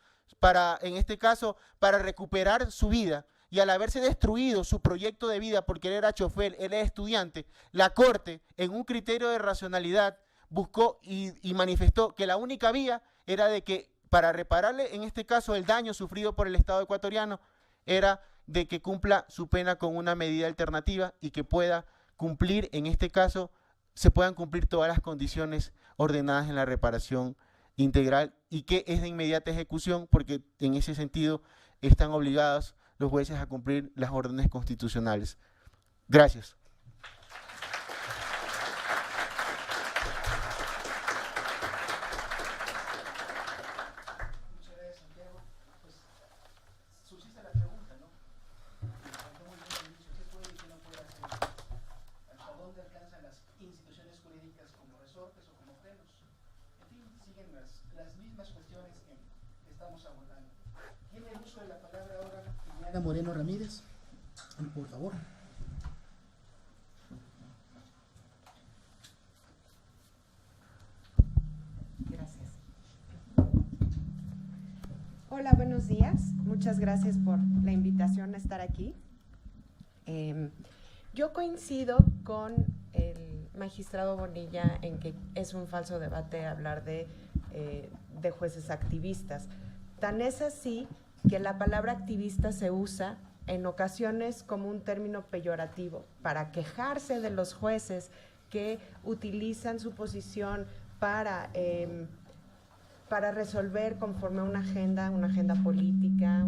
en este caso, para recuperar su vida, y al haberse destruido su proyecto de vida porque él era chofer, él era estudiante, la Corte, en un criterio de racionalidad, buscó y manifestó que la única vía era de que para repararle, en este caso, el daño sufrido por el Estado ecuatoriano, era de que cumpla su pena con una medida alternativa y que pueda cumplir, en este caso, se puedan cumplir todas las condiciones ordenadas en la reparación integral y que es de inmediata ejecución, porque en ese sentido están obligados los jueces a cumplir las órdenes constitucionales. Gracias. Muchas gracias, Santiago. Pues suscita la pregunta, ¿no? ¿Qué puede y qué no puede hacer? ¿Hasta dónde alcanzan las instituciones jurídicas como resortes o como frenos? En fin, siguen las mismas cuestiones que estamos abordando. Tiene el uso de la palabra ahora Liliana Moreno Ramírez. Por favor. Gracias. Hola, buenos días. Muchas gracias por la invitación a estar aquí. Yo coincido con el magistrado Bonilla en que es un falso debate hablar de jueces activistas. Tan es así que la palabra activista se usa en ocasiones como un término peyorativo para quejarse de los jueces que utilizan su posición para resolver conforme a una agenda política,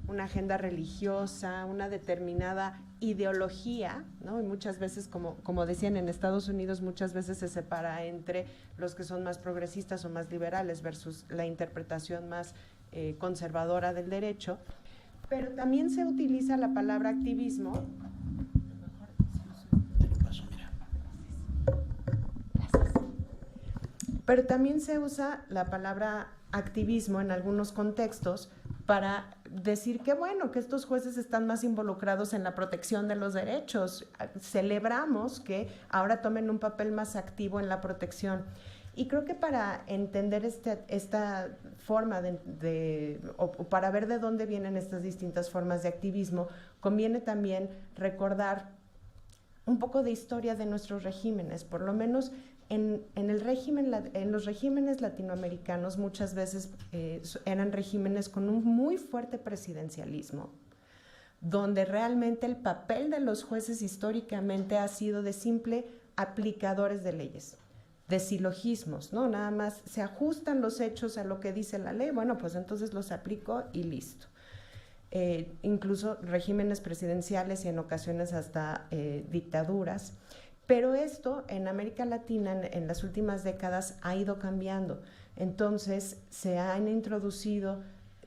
una agenda religiosa, una determinada ideología, ¿no? Y muchas veces, como decían en Estados Unidos, muchas veces se separa entre los que son más progresistas o más liberales versus la interpretación más conservadora del derecho. Pero también se utiliza la palabra activismo. Pero también se usa la palabra activismo en algunos contextos para decir que bueno, que estos jueces están más involucrados en la protección de los derechos. Celebramos que ahora tomen un papel más activo en la protección. Y creo que para entender esta forma o para ver de dónde vienen estas distintas formas de activismo, conviene también recordar un poco de historia de nuestros regímenes. Por lo menos en los regímenes latinoamericanos muchas veces eran regímenes con un muy fuerte presidencialismo, donde realmente el papel de los jueces históricamente ha sido de simple aplicadores de leyes, de silogismos, ¿no? Nada más se ajustan los hechos a lo que dice la ley, bueno, pues entonces los aplico y listo. Incluso regímenes presidenciales y en ocasiones hasta dictaduras. Pero esto en América Latina en las últimas décadas ha ido cambiando. Entonces se han introducido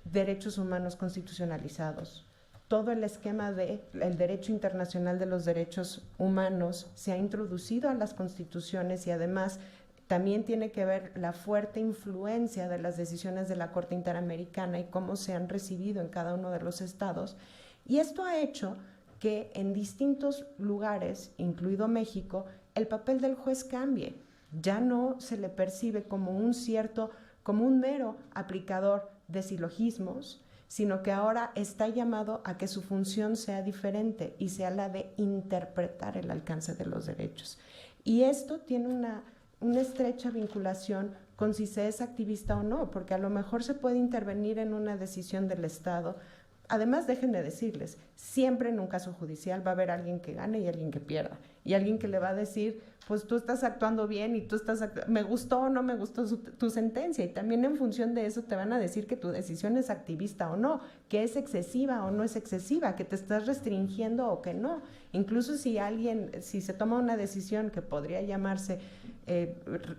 derechos humanos constitucionalizados. Todo el esquema del derecho internacional de los derechos humanos se ha introducido a las constituciones y además también tiene que ver la fuerte influencia de las decisiones de la Corte Interamericana y cómo se han recibido en cada uno de los estados. Y esto ha hecho que en distintos lugares, incluido México, el papel del juez cambie. Ya no se le percibe como un mero aplicador de silogismos, sino que ahora está llamado a que su función sea diferente y sea la de interpretar el alcance de los derechos. Y esto tiene una estrecha vinculación con si se es activista o no, porque a lo mejor se puede intervenir en una decisión del Estado. Además, déjenme decirles, siempre en un caso judicial va a haber alguien que gane y alguien que pierda. Y alguien que le va a decir, pues tú estás actuando bien y me gustó o no me gustó tu sentencia. Y también en función de eso te van a decir que tu decisión es activista o no, que es excesiva o no es excesiva, que te estás restringiendo o que no. Incluso si se toma una decisión que podría llamarse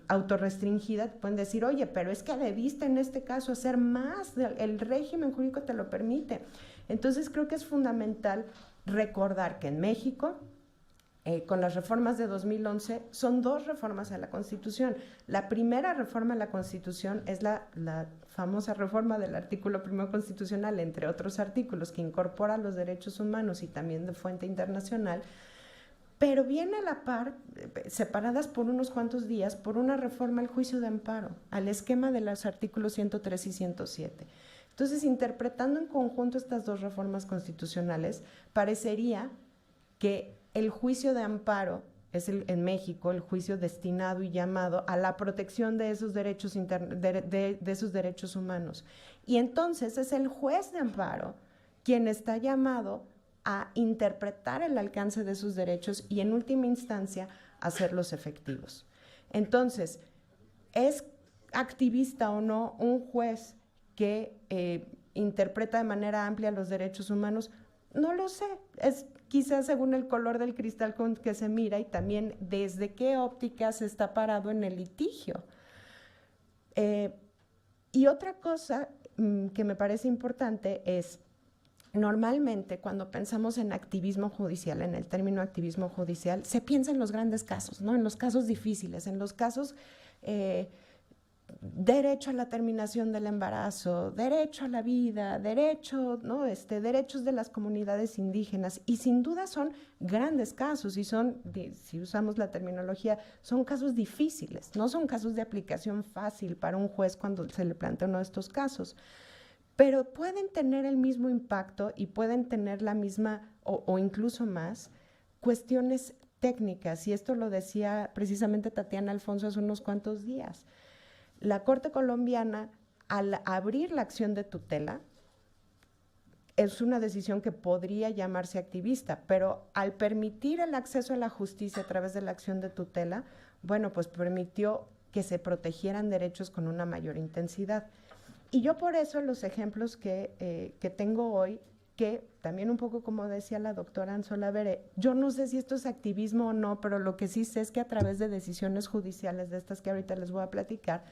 autorrestringida, te pueden decir, oye, pero es que debiste en este caso hacer más, el régimen jurídico te lo permite. Entonces creo que es fundamental recordar que en México, con las reformas de 2011, son dos reformas a la Constitución. La primera reforma a la Constitución es la famosa reforma del artículo 1 constitucional, entre otros artículos, que incorpora los derechos humanos y también de fuente internacional, pero viene a la par, separadas por unos cuantos días, por una reforma al juicio de amparo, al esquema de los artículos 103 y 107. Entonces, interpretando en conjunto estas dos reformas constitucionales, parecería que el juicio de amparo es en México el juicio destinado y llamado a la protección de esos derechos, de esos derechos humanos. Y entonces es el juez de amparo quien está llamado a interpretar el alcance de sus derechos y en última instancia hacerlos efectivos. Entonces, ¿es activista o no un juez que interpreta de manera amplia los derechos humanos? No lo sé, es quizás según el color del cristal con que se mira y también desde qué óptica se está parado en el litigio. Y otra cosa que me parece importante es, normalmente cuando pensamos en activismo judicial, en el término activismo judicial, se piensa en los grandes casos, ¿no? En los casos difíciles, en los casos derecho a la terminación del embarazo, derecho a la vida, derecho, ¿no? Derechos de las comunidades indígenas, y sin duda son grandes casos y son, si usamos la terminología, son casos difíciles, no son casos de aplicación fácil para un juez cuando se le plantea uno de estos casos, pero pueden tener el mismo impacto y pueden tener la misma o incluso más cuestiones técnicas, y esto lo decía precisamente Tatiana Alfonso hace unos cuantos días. La Corte colombiana, al abrir la acción de tutela, es una decisión que podría llamarse activista, pero al permitir el acceso a la justicia a través de la acción de tutela, bueno, pues permitió que se protegieran derechos con una mayor intensidad. Y yo por eso los ejemplos que tengo hoy, que también un poco como decía la doctora Anzola Veré, yo no sé si esto es activismo o no, pero lo que sí sé es que a través de decisiones judiciales de estas que ahorita les voy a platicar,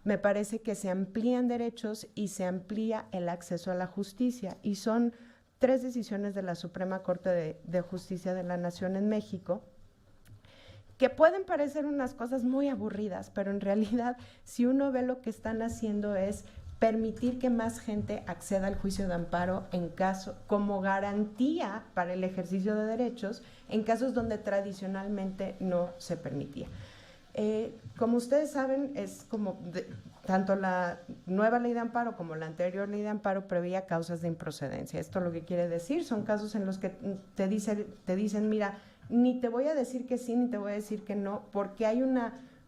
me parece que se amplían derechos y se amplía el acceso a la justicia. Y son 3 decisiones de la Suprema Corte de Justicia de la Nación en México, que pueden parecer unas cosas muy aburridas, pero en realidad, si uno ve lo que están haciendo es permitir que más gente acceda al juicio de amparo en caso, como garantía para el ejercicio de derechos, en casos donde tradicionalmente no se permitía. Como ustedes saben, es como tanto la nueva ley de amparo como la anterior ley de amparo preveía causas de improcedencia. Esto lo que quiere decir son casos en los que te dicen, mira, ni te voy a decir que sí, ni te voy a decir que no, porque hay un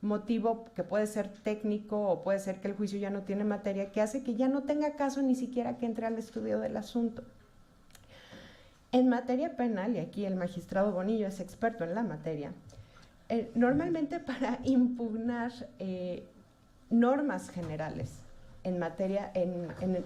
motivo que puede ser técnico o puede ser que el juicio ya no tiene materia, que hace que ya no tenga caso ni siquiera que entre al estudio del asunto. En materia penal, y aquí el magistrado Bonillo es experto en la materia, normalmente para impugnar normas generales en materia,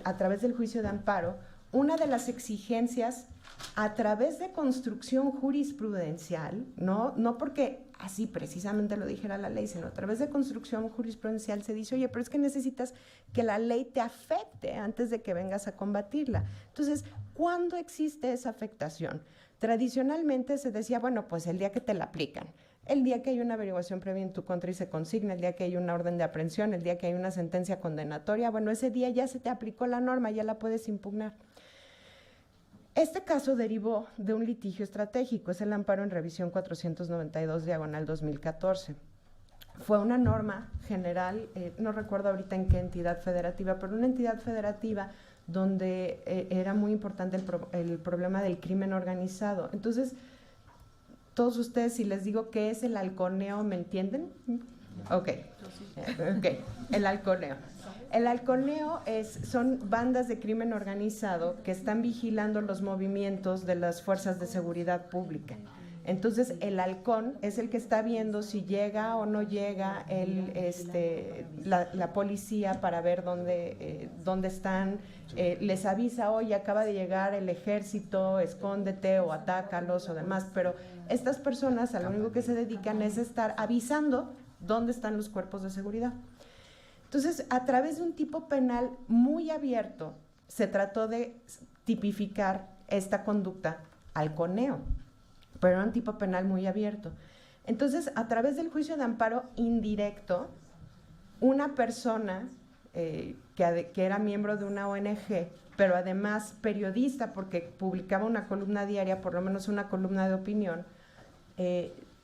a través del juicio de amparo, una de las exigencias a través de construcción jurisprudencial, no porque así precisamente lo dijera la ley, sino a través de construcción jurisprudencial se dice, oye, pero es que necesitas que la ley te afecte antes de que vengas a combatirla. Entonces, ¿cuándo existe esa afectación? Tradicionalmente se decía, bueno, pues el día que te la aplican, el día que hay una averiguación previa en tu contra y se consigna, el día que hay una orden de aprehensión, el día que hay una sentencia condenatoria, bueno, ese día ya se te aplicó la norma, ya la puedes impugnar. Este caso derivó de un litigio estratégico, es el amparo en revisión 492/2014. Fue una norma general, no recuerdo ahorita en qué entidad federativa, pero una entidad federativa donde era muy importante el problema del crimen organizado. Entonces, todos ustedes, si les digo qué es el halconeo, ¿me entienden? Ok, el halconeo. El halconeo son bandas de crimen organizado que están vigilando los movimientos de las fuerzas de seguridad pública. Entonces, el halcón es el que está viendo si llega o no llega la policía para ver dónde están. Les avisa, oye, acaba de llegar el ejército, escóndete o atácalos o demás. Pero estas personas a lo único que se dedican es estar avisando dónde están los cuerpos de seguridad. Entonces, a través de un tipo penal muy abierto, se trató de tipificar esta conducta halconeo, pero era un tipo penal muy abierto. Entonces, a través del juicio de amparo indirecto, una persona que era miembro de una ONG, pero además periodista, porque publicaba una columna diaria, por lo menos una columna de opinión,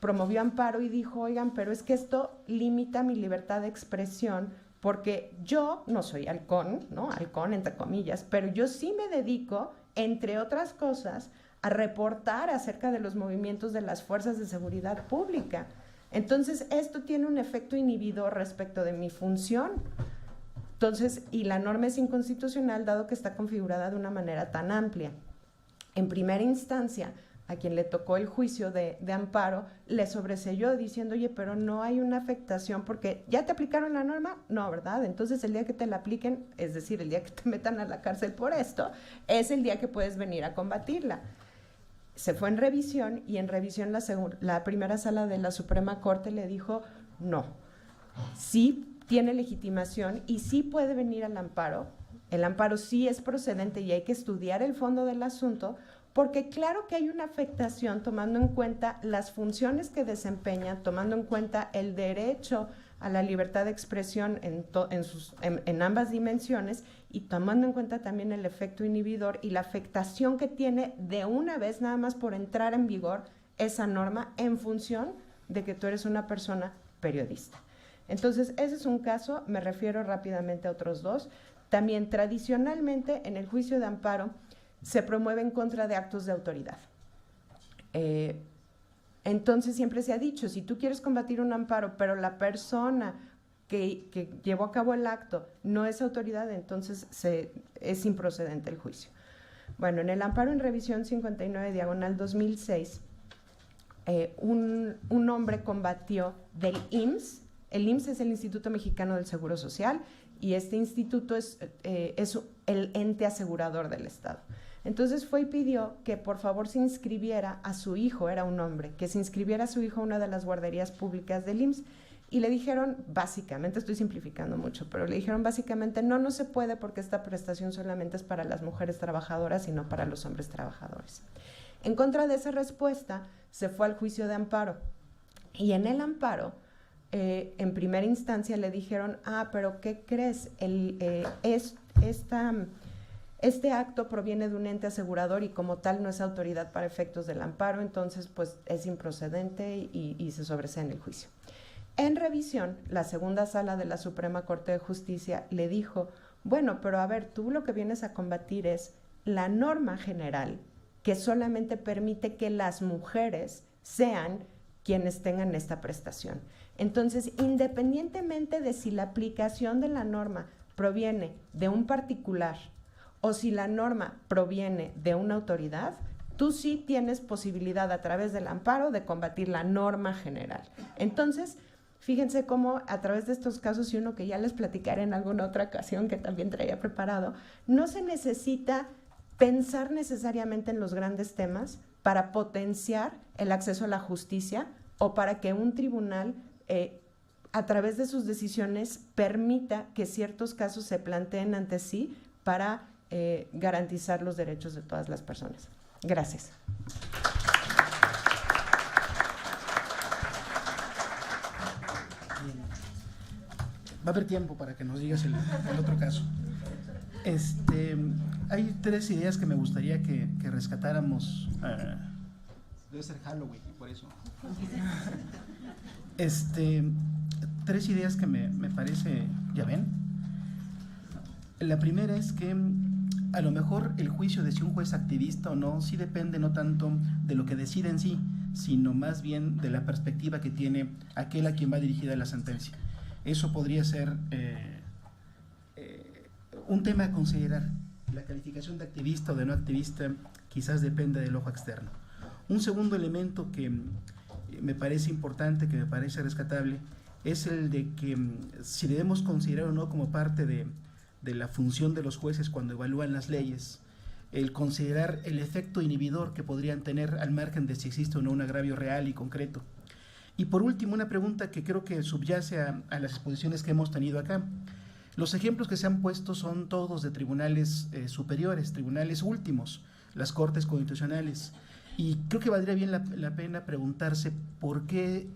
promovió amparo y dijo, oigan, pero es que esto limita mi libertad de expresión, porque yo no soy halcón, ¿no? Halcón entre comillas, pero yo sí me dedico, entre otras cosas, a reportar acerca de los movimientos de las fuerzas de seguridad pública. Entonces, esto tiene un efecto inhibidor respecto de mi función. Entonces, y la norma es inconstitucional dado que está configurada de una manera tan amplia. En primera instancia, a quien le tocó el juicio de amparo, le sobreseyó diciendo, oye, pero no hay una afectación porque ¿ya te aplicaron la norma? No, ¿verdad? Entonces el día que te la apliquen, es decir, el día que te metan a la cárcel por esto, es el día que puedes venir a combatirla. Se fue en revisión y en revisión la primera sala de la Suprema Corte le dijo, no, sí tiene legitimación y sí puede venir al amparo. El amparo sí es procedente y hay que estudiar el fondo del asunto, Porque claro que hay una afectación tomando en cuenta las funciones que desempeña, tomando en cuenta el derecho a la libertad de expresión en ambas dimensiones y tomando en cuenta también el efecto inhibidor y la afectación que tiene de una vez nada más por entrar en vigor esa norma en función de que tú eres una persona periodista. Entonces, ese es un caso, me refiero rápidamente a otros dos. También tradicionalmente en el juicio de amparo se promueve en contra de actos de autoridad. Entonces siempre se ha dicho, si tú quieres combatir un amparo, pero la persona que llevó a cabo el acto no es autoridad, entonces es improcedente el juicio. Bueno, en el amparo en revisión 59/2006, un hombre combatió del IMSS. El IMSS es el Instituto Mexicano del Seguro Social y este instituto es el ente asegurador del Estado. Entonces fue y pidió que por favor se inscribiera a su hijo, era un hombre, que se inscribiera a su hijo a una de las guarderías públicas del IMSS y le dijeron, básicamente, estoy simplificando mucho, pero le dijeron básicamente, no se puede porque esta prestación solamente es para las mujeres trabajadoras y no para los hombres trabajadores. En contra de esa respuesta se fue al juicio de amparo y en el amparo en primera instancia le dijeron, pero ¿qué crees? Este acto proviene de un ente asegurador y como tal no es autoridad para efectos del amparo, entonces pues es improcedente y se sobresee en el juicio. En revisión, la segunda sala de la Suprema Corte de Justicia le dijo, bueno, pero a ver, tú lo que vienes a combatir es la norma general que solamente permite que las mujeres sean quienes tengan esta prestación. Entonces, independientemente de si la aplicación de la norma proviene de un particular o si la norma proviene de una autoridad, tú sí tienes posibilidad a través del amparo de combatir la norma general. Entonces, fíjense cómo a través de estos casos y uno que ya les platicaré en alguna otra ocasión que también traía preparado, no se necesita pensar necesariamente en los grandes temas para potenciar el acceso a la justicia o para que un tribunal a través de sus decisiones permita que ciertos casos se planteen ante sí para garantizar los derechos de todas las personas. Gracias. Va a haber tiempo para que nos digas el otro caso. Hay tres ideas que me gustaría que rescatáramos. Debe ser Halloween, por eso. Tres ideas que me parece, ya ven. La primera es que a lo mejor el juicio de si un juez activista o no, sí depende no tanto de lo que decide en sí, sino más bien de la perspectiva que tiene aquel a quien va dirigida la sentencia. Eso podría ser un tema a considerar. La calificación de activista o de no activista quizás depende del ojo externo. Un segundo elemento que me parece importante, que me parece rescatable, es el de que si debemos considerar o no como parte de la función de los jueces cuando evalúan las leyes, el considerar el efecto inhibidor que podrían tener al margen de si existe o no un agravio real y concreto. Y por último, una pregunta que creo que subyace a las exposiciones que hemos tenido acá. Los ejemplos que se han puesto son todos de tribunales superiores, tribunales últimos, las cortes constitucionales. Y creo que valdría bien la pena preguntarse el por qué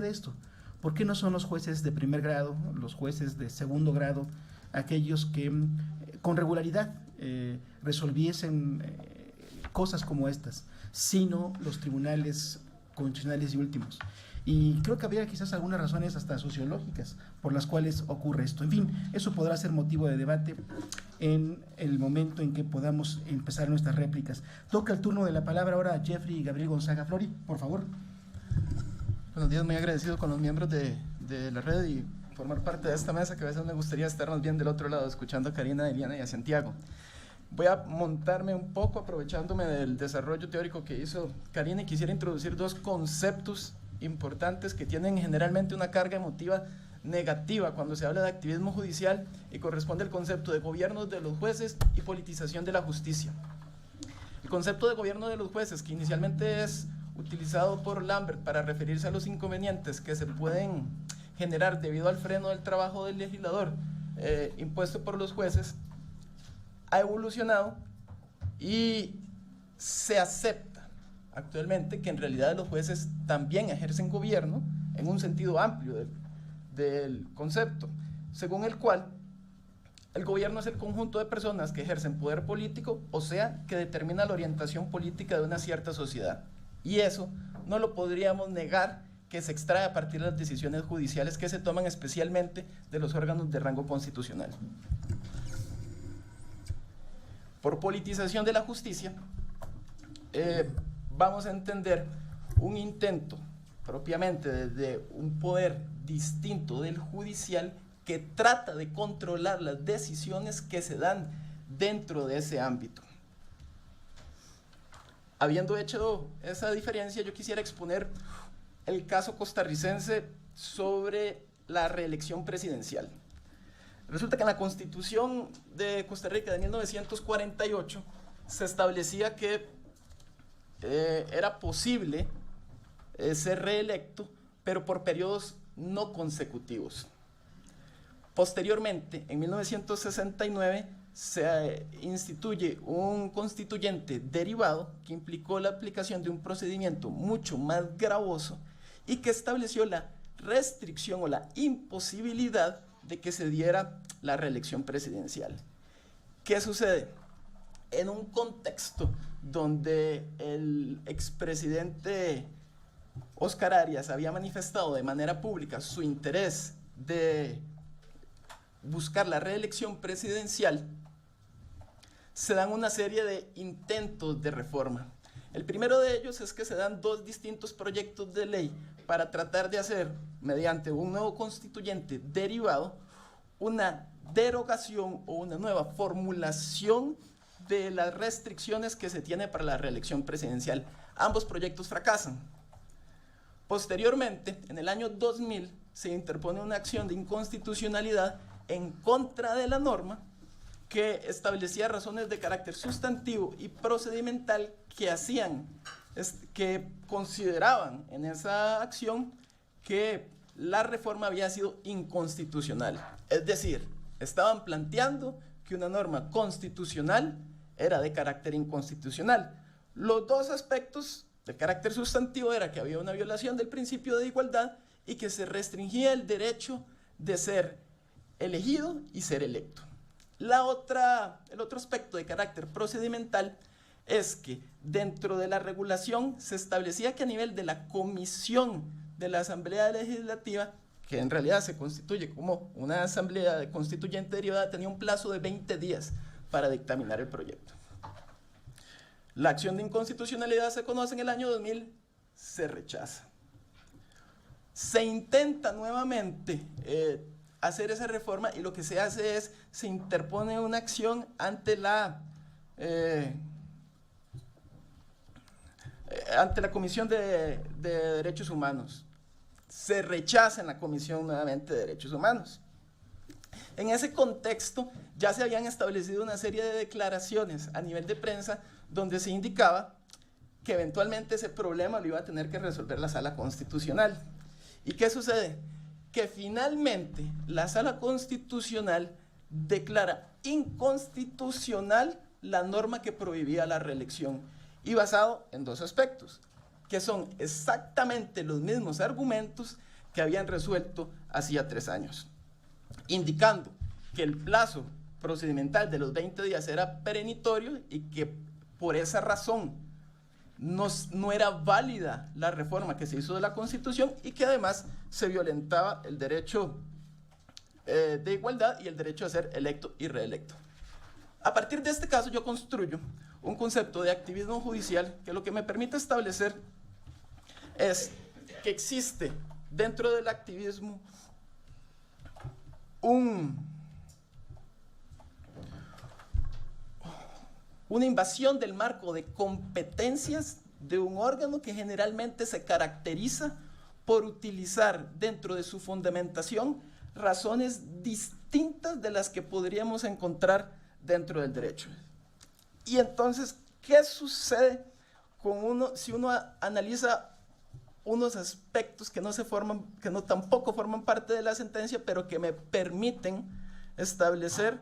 de esto. ¿Por qué no son los jueces de primer grado, los jueces de segundo grado, aquellos que con regularidad resolviesen cosas como estas, sino los tribunales constitucionales y últimos? Y creo que habría quizás algunas razones hasta sociológicas por las cuales ocurre esto. En fin, eso podrá ser motivo de debate en el momento en que podamos empezar nuestras réplicas. Toca el turno de la palabra ahora a Jeffrey y Gabriel Gonzaga. Flori, por favor. Buenos días, muy agradecido con los miembros de la red y formar parte de esta mesa, que a veces me gustaría estar más bien del otro lado, escuchando a Karina, a Eliana y a Santiago. Voy a montarme un poco aprovechándome del desarrollo teórico que hizo Karina y quisiera introducir dos conceptos importantes que tienen generalmente una carga emotiva negativa cuando se habla de activismo judicial y corresponde al concepto de gobierno de los jueces y politización de la justicia. El concepto de gobierno de los jueces, que inicialmente es utilizado por Lambert para referirse a los inconvenientes que se pueden generar debido al freno del trabajo del legislador impuesto por los jueces, ha evolucionado y se acepta actualmente que en realidad los jueces también ejercen gobierno en un sentido amplio del concepto, según el cual el gobierno es el conjunto de personas que ejercen poder político, o sea, que determina la orientación política de una cierta sociedad. Y eso no lo podríamos negar, que se extrae a partir de las decisiones judiciales que se toman especialmente de los órganos de rango constitucional. Por politización de la justicia, vamos a entender un intento propiamente desde un poder distinto del judicial que trata de controlar las decisiones que se dan dentro de ese ámbito. Habiendo hecho esa diferencia, yo quisiera exponer el caso costarricense sobre la reelección presidencial. Resulta que en la Constitución de Costa Rica de 1948 se establecía que era posible ser reelecto, pero por periodos no consecutivos. Posteriormente, en 1969, se instituye un constituyente derivado que implicó la aplicación de un procedimiento mucho más gravoso y que estableció la restricción o la imposibilidad de que se diera la reelección presidencial. ¿Qué sucede? En un contexto donde el expresidente Óscar Arias había manifestado de manera pública su interés de buscar la reelección presidencial, se dan una serie de intentos de reforma. El primero de ellos es que se dan dos distintos proyectos de ley para tratar de hacer, mediante un nuevo constituyente derivado, una derogación o una nueva formulación de las restricciones que se tiene para la reelección presidencial. Ambos proyectos fracasan. Posteriormente, en el año 2000, se interpone una acción de inconstitucionalidad en contra de la norma que establecía razones de carácter sustantivo y procedimental que consideraban en esa acción que la reforma había sido inconstitucional. Es decir, estaban planteando que una norma constitucional era de carácter inconstitucional. Los dos aspectos de carácter sustantivo era que había una violación del principio de igualdad y que se restringía el derecho de ser elegido y ser electo. El otro aspecto de carácter procedimental es que dentro de la regulación se establecía que a nivel de la comisión de la Asamblea Legislativa, que en realidad se constituye como una asamblea constituyente derivada, tenía un plazo de 20 días para dictaminar el proyecto. La acción de inconstitucionalidad se conoce en el año 2000, se rechaza. Se intenta nuevamente hacer esa reforma y lo que se hace es, se interpone una acción ante la Comisión de Derechos Humanos. Se rechaza en la Comisión nuevamente de Derechos Humanos. En ese contexto ya se habían establecido una serie de declaraciones a nivel de prensa donde se indicaba que eventualmente ese problema lo iba a tener que resolver la Sala Constitucional. ¿Y qué sucede? Que finalmente la Sala Constitucional declara inconstitucional la norma que prohibía la reelección, y basado en dos aspectos, que son exactamente los mismos argumentos que habían resuelto hacía 3 años, indicando que el plazo procedimental de los 20 días era perenitorio y que por esa razón no era válida la reforma que se hizo de la Constitución y que además se violentaba el derecho de igualdad y el derecho a ser electo y reelecto. A partir de este caso yo construyo un concepto de activismo judicial que lo que me permite establecer es que existe dentro del activismo una invasión del marco de competencias de un órgano que generalmente se caracteriza por utilizar dentro de su fundamentación razones distintas de las que podríamos encontrar dentro del derecho. Y entonces, ¿qué sucede si uno analiza unos aspectos que tampoco forman parte de la sentencia, pero que me permiten establecer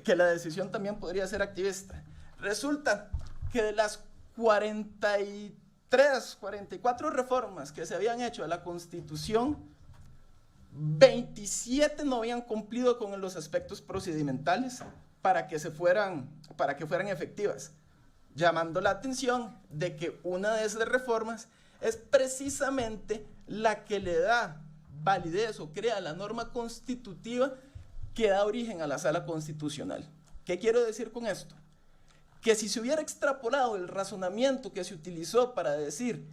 que la decisión también podría ser activista? Resulta que de las 43, 44 reformas que se habían hecho a la Constitución, 27 no habían cumplido con los aspectos procedimentales para que fueran efectivas, llamando la atención de que una de esas reformas es precisamente la que le da validez o crea la norma constitutiva que da origen a la Sala Constitucional. ¿Qué quiero decir con esto? Que si se hubiera extrapolado el razonamiento que se utilizó para decir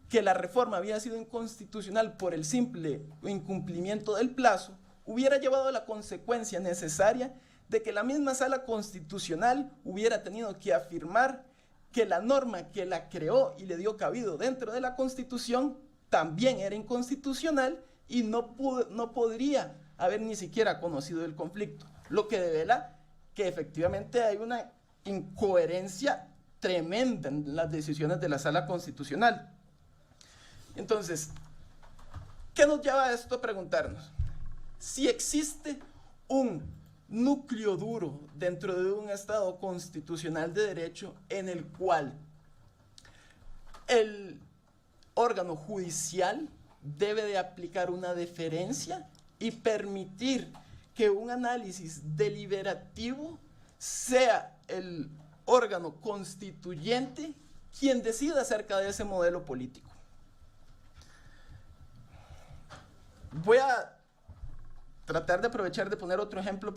que la reforma había sido inconstitucional por el simple incumplimiento del plazo, hubiera llevado a la consecuencia necesaria de que la misma Sala Constitucional hubiera tenido que afirmar que la norma que la creó y le dio cabido dentro de la Constitución también era inconstitucional y no podría haber ni siquiera conocido el conflicto, lo que devela que efectivamente hay una incoherencia tremenda en las decisiones de la Sala Constitucional. Entonces, ¿qué nos lleva a esto a preguntarnos? Si existe un núcleo duro dentro de un Estado constitucional de derecho en el cual el órgano judicial debe de aplicar una deferencia y permitir que un análisis deliberativo sea el órgano constituyente quien decida acerca de ese modelo político. Voy a tratar de aprovechar de poner otro ejemplo,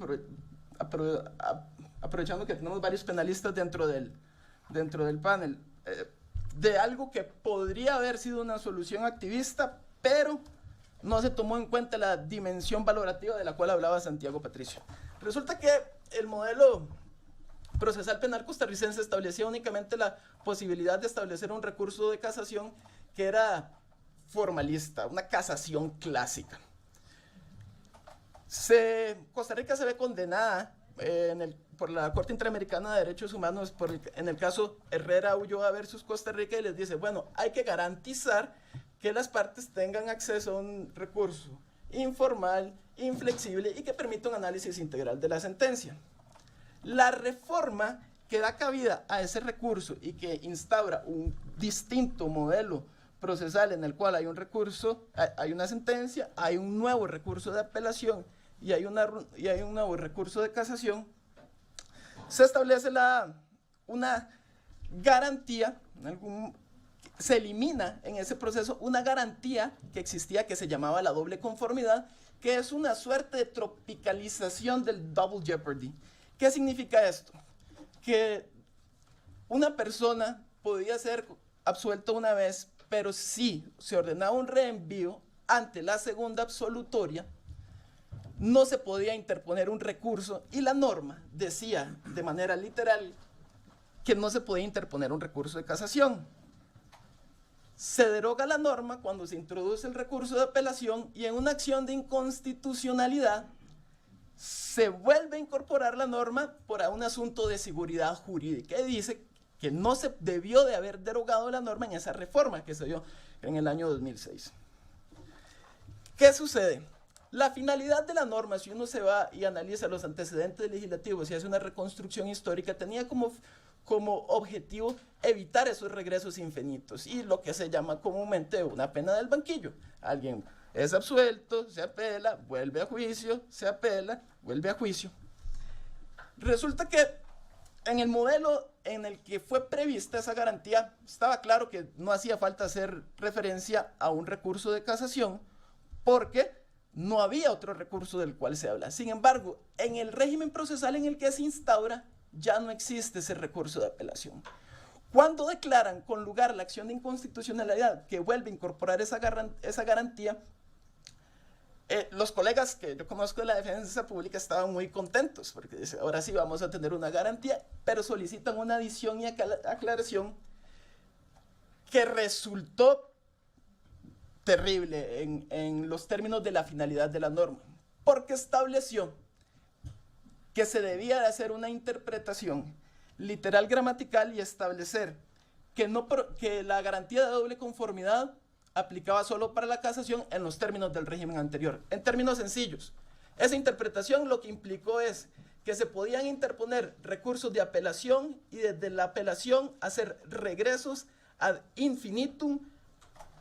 aprovechando que tenemos varios penalistas dentro del panel, de algo que podría haber sido una solución activista, pero no se tomó en cuenta la dimensión valorativa de la cual hablaba Santiago Patricio. Resulta que el modelo procesal penal costarricense establecía únicamente la posibilidad de establecer un recurso de casación que era formalista, una casación clásica. Costa Rica se ve condenada por la Corte Interamericana de Derechos Humanos en el caso Herrera Ulloa versus Costa Rica, y les dice, bueno, hay que garantizar que las partes tengan acceso a un recurso informal, inflexible y que permita un análisis integral de la sentencia. La reforma que da cabida a ese recurso y que instaura un distinto modelo procesal en el cual hay un recurso, hay una sentencia, hay un nuevo recurso de apelación y hay un nuevo recurso de casación, se establece una garantía, se elimina en ese proceso una garantía que existía que se llamaba la doble conformidad, que es una suerte de tropicalización del double jeopardy. ¿Qué significa esto? Que una persona podía ser absuelta una vez, pero si se ordenaba un reenvío ante la segunda absolutoria, no se podía interponer un recurso y la norma decía de manera literal que no se podía interponer un recurso de casación. Se deroga la norma cuando se introduce el recurso de apelación y en una acción de inconstitucionalidad se vuelve a incorporar la norma por un asunto de seguridad jurídica y dice que no se debió de haber derogado la norma en esa reforma que se dio en el año 2006. ¿Qué sucede? La finalidad de la norma, si uno se va y analiza los antecedentes legislativos y hace una reconstrucción histórica, tenía como objetivo evitar esos regresos infinitos y lo que se llama comúnmente una pena del banquillo. Alguien es absuelto, se apela, vuelve a juicio, se apela, vuelve a juicio. Resulta que en el modelo en el que fue prevista esa garantía, estaba claro que no hacía falta hacer referencia a un recurso de casación porque no había otro recurso del cual se habla. Sin embargo, en el régimen procesal en el que se instaura, ya no existe ese recurso de apelación. Cuando declaran con lugar la acción de inconstitucionalidad que vuelve a incorporar esa garantía, los colegas que yo conozco de la defensa pública estaban muy contentos, porque dicen, ahora sí vamos a tener una garantía, pero solicitan una adición y aclaración que resultó terrible en los términos de la finalidad de la norma, porque estableció que se debía de hacer una interpretación literal gramatical y establecer que la garantía de doble conformidad aplicaba solo para la casación en los términos del régimen anterior. En términos sencillos, esa interpretación lo que implicó es que se podían interponer recursos de apelación y desde la apelación hacer regresos ad infinitum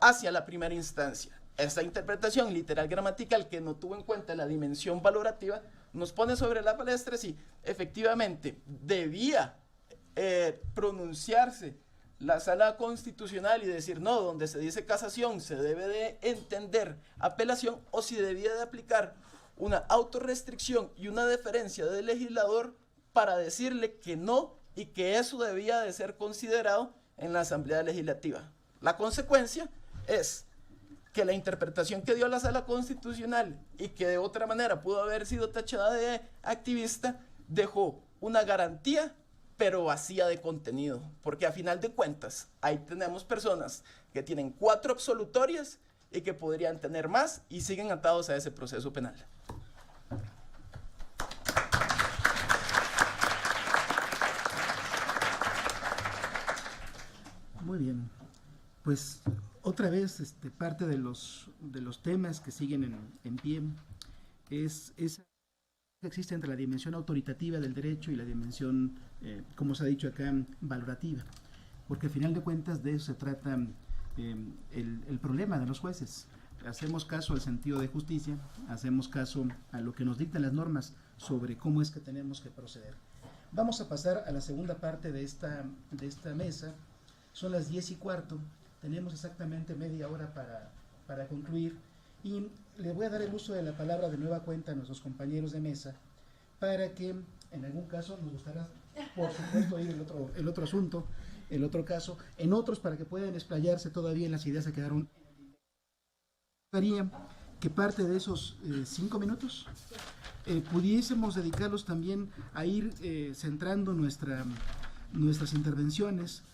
hacia la primera instancia. Esta interpretación literal gramatical, que no tuvo en cuenta la dimensión valorativa, nos pone sobre la palestra si efectivamente debía pronunciarse la Sala Constitucional y decir no, donde se dice casación se debe de entender apelación, o si debía de aplicar una autorrestricción y una deferencia del legislador para decirle que no, y que eso debía de ser considerado en la Asamblea Legislativa. La consecuencia es que la interpretación que dio la Sala Constitucional, y que de otra manera pudo haber sido tachada de activista, dejó una garantía pero vacía de contenido, porque a final de cuentas ahí tenemos personas que tienen 4 absolutorias y que podrían tener más y siguen atados a ese proceso penal. Muy bien, pues otra vez parte de los temas que siguen en pie es esa que existe entre la dimensión autoritativa del derecho y la dimensión, como se ha dicho acá, valorativa, porque al final de cuentas de eso se trata el problema de los jueces. Hacemos caso al sentido de justicia, hacemos caso a lo que nos dictan las normas sobre cómo es que tenemos que proceder. Vamos a pasar a la segunda parte de esta mesa. Son las 10:15, tenemos exactamente media hora para concluir, y le voy a dar el uso de la palabra de nueva cuenta a nuestros compañeros de mesa para que en algún caso nos gustará, por supuesto, ir el otro asunto, el otro caso, en otros para que puedan explayarse todavía en las ideas que quedaron. Que parte de esos 5 minutos pudiésemos dedicarlos también a ir centrando nuestras intervenciones,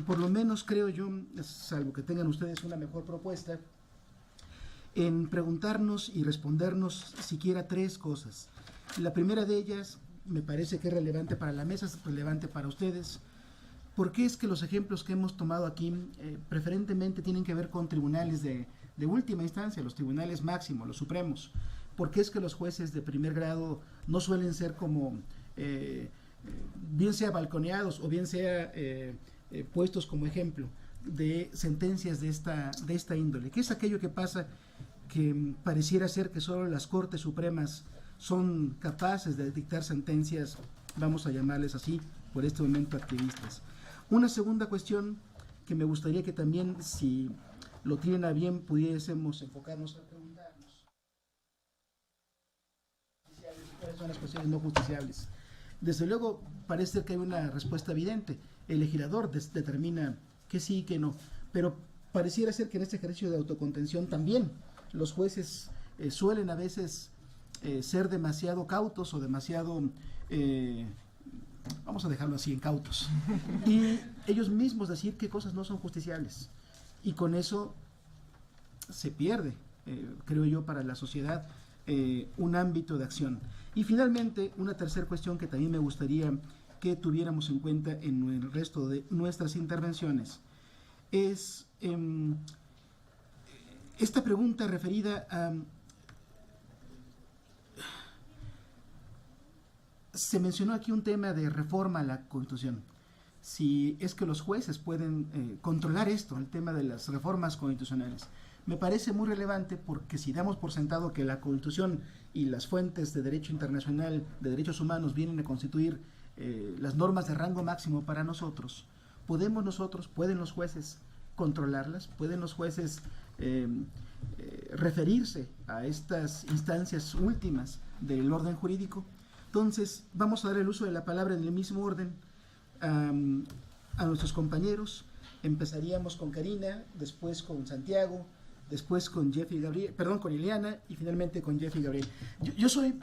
por lo menos creo yo, salvo que tengan ustedes una mejor propuesta, en preguntarnos y respondernos siquiera 3 cosas. La primera de ellas me parece que es relevante para la mesa, es relevante para ustedes. ¿Por qué es que los ejemplos que hemos tomado aquí preferentemente tienen que ver con tribunales de última instancia, los tribunales máximos, los supremos? ¿Por qué es que los jueces de primer grado no suelen ser como, bien sea balconeados o bien sea puestos como ejemplo de sentencias de esta índole? ¿Qué es aquello que pasa que pareciera ser que solo las Cortes Supremas son capaces de dictar sentencias, vamos a llamarles así, por este momento activistas? Una segunda cuestión que me gustaría que también, si lo tienen a bien, pudiésemos enfocarnos a preguntarnos cuáles son las cuestiones no justiciables. Desde luego parece ser que hay una respuesta evidente, el legislador determina que sí y que no, pero pareciera ser que en este ejercicio de autocontención también los jueces suelen a veces ser demasiado cautos o demasiado, vamos a dejarlo así, incautos, y ellos mismos decir qué cosas no son justiciables, y con eso se pierde, creo yo, para la sociedad un ámbito de acción. Y finalmente, una tercera cuestión que también me gustaría que tuviéramos en cuenta en el resto de nuestras intervenciones es esta pregunta referida a... Se mencionó aquí un tema de reforma a la Constitución. Si es que los jueces pueden controlar esto, el tema de las reformas constitucionales. Me parece muy relevante porque si damos por sentado que la Constitución y las fuentes de derecho internacional, de derechos humanos, vienen a constituir las normas de rango máximo para nosotros, pueden los jueces controlarlas, pueden los jueces referirse a estas instancias últimas del orden jurídico. Entonces, vamos a dar el uso de la palabra en el mismo orden a nuestros compañeros. Empezaríamos con Karina, después con Santiago, después con Jeffy Gabriel, perdón, con Ileana y finalmente con Jeffy Gabriel. Yo soy,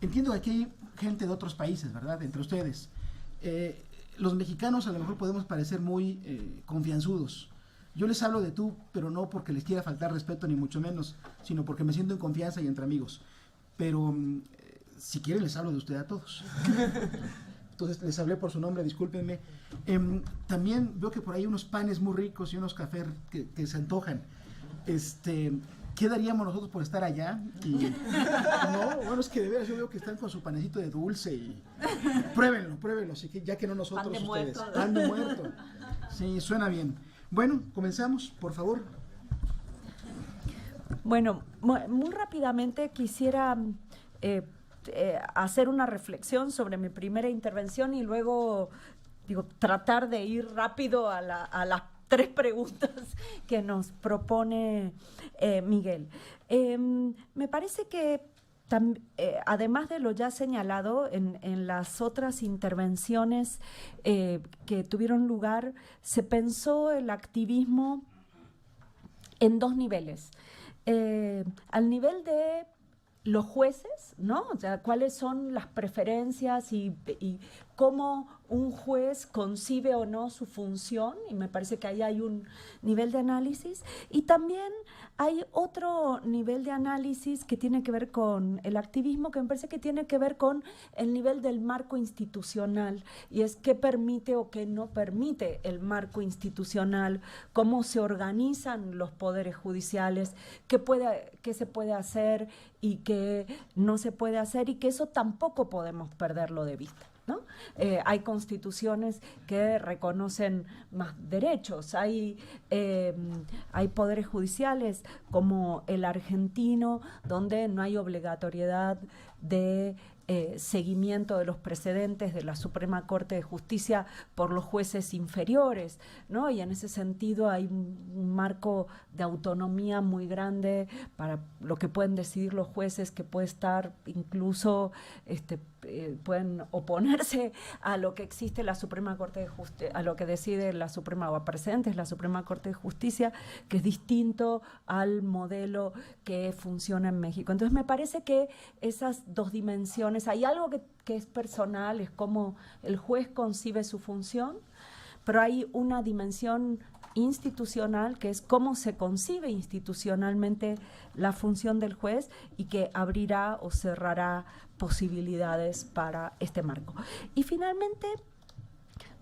entiendo que aquí hay gente de otros países, ¿verdad?, entre ustedes. Los mexicanos a lo mejor podemos parecer muy confianzudos. Yo les hablo de tú, pero no porque les quiera faltar respeto ni mucho menos, sino porque me siento en confianza y entre amigos. Pero si quieren les hablo de usted a todos. Entonces les hablé por su nombre, discúlpenme. También veo que por ahí unos panes muy ricos y unos cafés que se antojan. ¿qué daríamos nosotros por estar allá? Y, no, bueno, es que de veras yo veo que están con su panecito de dulce y pruébenlo, así que ya que no nosotros, pan de ustedes. Muerto. Pan de muerto. Sí, suena bien. Bueno, comenzamos, por favor. Bueno, muy rápidamente quisiera hacer una reflexión sobre mi primera intervención y luego tratar de ir rápido a las 3 preguntas que nos propone Miguel. Me parece que además de lo ya señalado en las otras intervenciones que tuvieron lugar, se pensó el activismo en 2 niveles. Al nivel de los jueces, ¿no? O sea, cuáles son las preferencias y cómo un juez concibe o no su función, y me parece que ahí hay un nivel de análisis, y también hay otro nivel de análisis que tiene que ver con el activismo, que me parece que tiene que ver con el nivel del marco institucional, y es qué permite o qué no permite el marco institucional, cómo se organizan los poderes judiciales, qué se puede hacer y qué no se puede hacer, y que eso tampoco podemos perderlo de vista, ¿no? Hay constituciones que reconocen más derechos, hay poderes judiciales como el argentino, donde no hay obligatoriedad de seguimiento de los precedentes de la Suprema Corte de Justicia por los jueces inferiores, ¿no? Y en ese sentido hay un marco de autonomía muy grande para lo que pueden decidir los jueces, que puede estar incluso, pueden oponerse a lo que existe la Suprema Corte de Justicia, a lo que decide la Suprema, o a precedentes la Suprema Corte de Justicia, que es distinto al modelo que funciona en México. Entonces me parece que esas 2 dimensiones, hay algo que es personal, es cómo el juez concibe su función, pero hay una dimensión institucional que es cómo se concibe institucionalmente la función del juez y que abrirá o cerrará posibilidades para este marco. Y finalmente,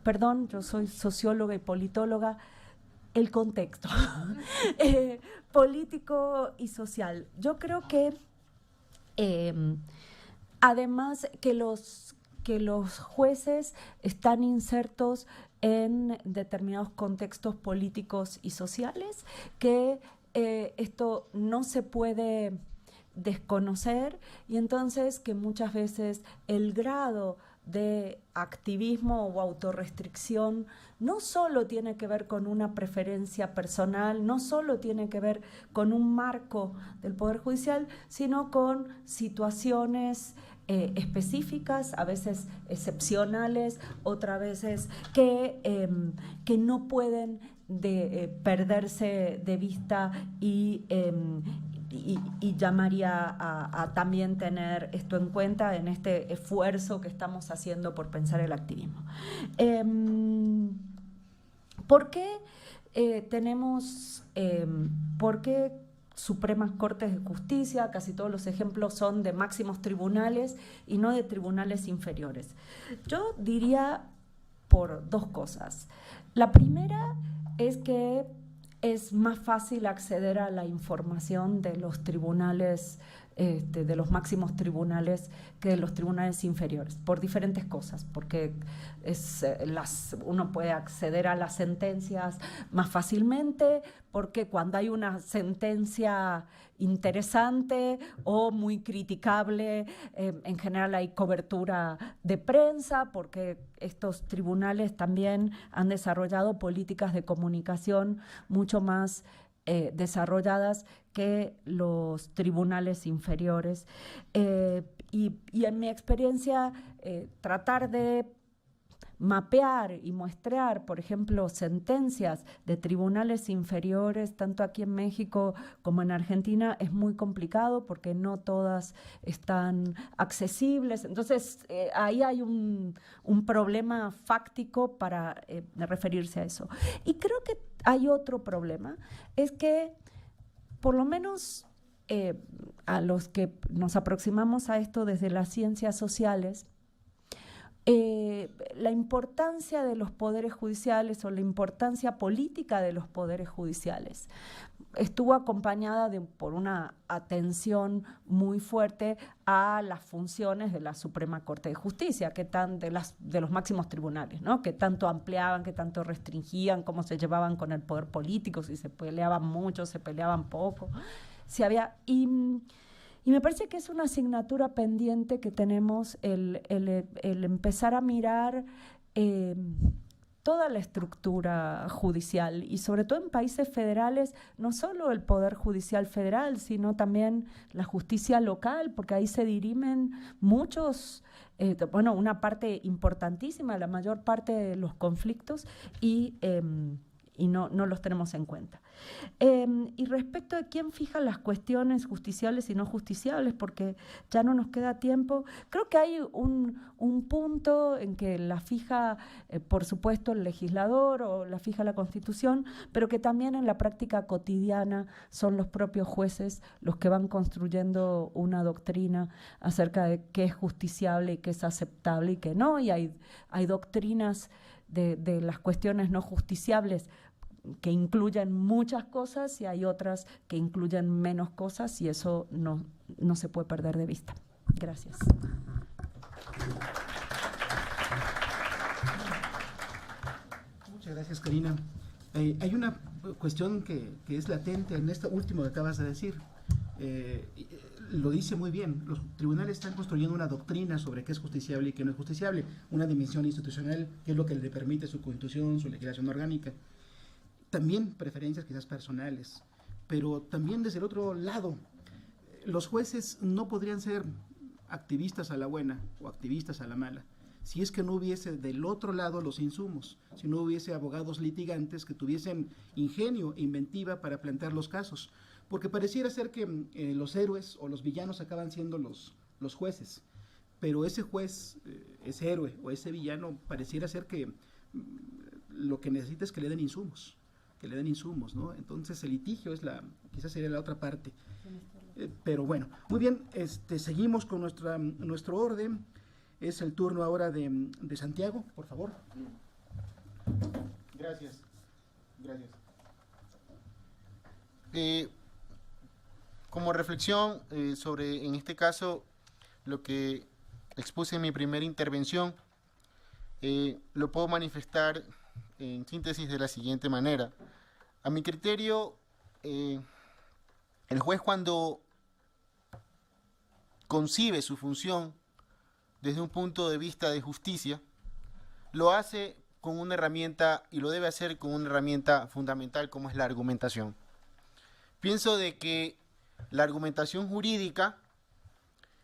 perdón, yo soy socióloga y politóloga, el contexto político y social. Yo creo que además que los jueces están insertos en determinados contextos políticos y sociales, que esto no se puede desconocer, y entonces que muchas veces el grado de activismo o autorrestricción no solo tiene que ver con una preferencia personal, no solo tiene que ver con un marco del Poder Judicial, sino con situaciones específicas, a veces excepcionales, otras veces que no pueden perderse de vista, y llamaría a también tener esto en cuenta en este esfuerzo que estamos haciendo por pensar el activismo. ¿Por qué por qué Supremas Cortes de Justicia? Casi todos los ejemplos son de máximos tribunales y no de tribunales inferiores. Yo diría por 2 cosas. La primera es que es más fácil acceder a la información de los tribunales, de los máximos tribunales, que de los tribunales inferiores, por diferentes cosas, porque uno puede acceder a las sentencias más fácilmente, porque cuando hay una sentencia interesante o muy criticable, en general hay cobertura de prensa, porque estos tribunales también han desarrollado políticas de comunicación mucho más desarrolladas que los tribunales inferiores. Y en mi experiencia, tratar de mapear y muestrear, por ejemplo, sentencias de tribunales inferiores, tanto aquí en México como en Argentina, es muy complicado porque no todas están accesibles. Entonces, ahí hay un problema fáctico para referirse a eso. Y creo que hay otro problema, es que por lo menos a los que nos aproximamos a esto desde las ciencias sociales, la importancia de los poderes judiciales o la importancia política de los poderes judiciales estuvo acompañada por una atención muy fuerte a las funciones de la Suprema Corte de Justicia, de los máximos tribunales, ¿no? Que tanto ampliaban, que tanto restringían, cómo se llevaban con el poder político, si se peleaban mucho, se peleaban poco. Y me parece que es una asignatura pendiente que tenemos el empezar a mirar toda la estructura judicial, y sobre todo en países federales, no solo el Poder Judicial Federal, sino también la justicia local, porque ahí se dirimen muchos, una parte importantísima, la mayor parte de los conflictos, y no los tenemos en cuenta. Y respecto de quién fija las cuestiones justiciables y no justiciables, porque ya no nos queda tiempo, creo que hay un punto en que la fija, por supuesto, el legislador o la fija la Constitución, pero que también en la práctica cotidiana son los propios jueces los que van construyendo una doctrina acerca de qué es justiciable y qué es aceptable y qué no, y hay doctrinas de las cuestiones no justiciables que incluyen muchas cosas y hay otras que incluyen menos cosas, y eso no se puede perder de vista. Gracias. Muchas gracias, Karina. Hay una cuestión que es latente en esto último que acabas de decir. Lo dice muy bien, los tribunales están construyendo una doctrina sobre qué es justiciable y qué no es justiciable, una dimensión institucional, que es lo que le permite su constitución, su legislación orgánica. También preferencias quizás personales, pero también desde el otro lado, los jueces no podrían ser activistas a la buena o activistas a la mala, si es que no hubiese del otro lado los insumos, si no hubiese abogados litigantes que tuviesen ingenio e inventiva para plantear los casos, porque pareciera ser que los héroes o los villanos acaban siendo los jueces, pero ese juez, ese héroe o ese villano pareciera ser que lo que necesita es que le den insumos, ¿no? Entonces el litigio quizás sería la otra parte. Pero bueno, muy bien, seguimos con nuestro orden. Es el turno ahora de Santiago, por favor. Gracias. Como reflexión sobre, en este caso, lo que expuse en mi primera intervención, lo puedo manifestar en síntesis de la siguiente manera. A mi criterio, el juez, cuando concibe su función desde un punto de vista de justicia, lo hace con una herramienta, y lo debe hacer con una herramienta fundamental como es la argumentación. Pienso de que la argumentación jurídica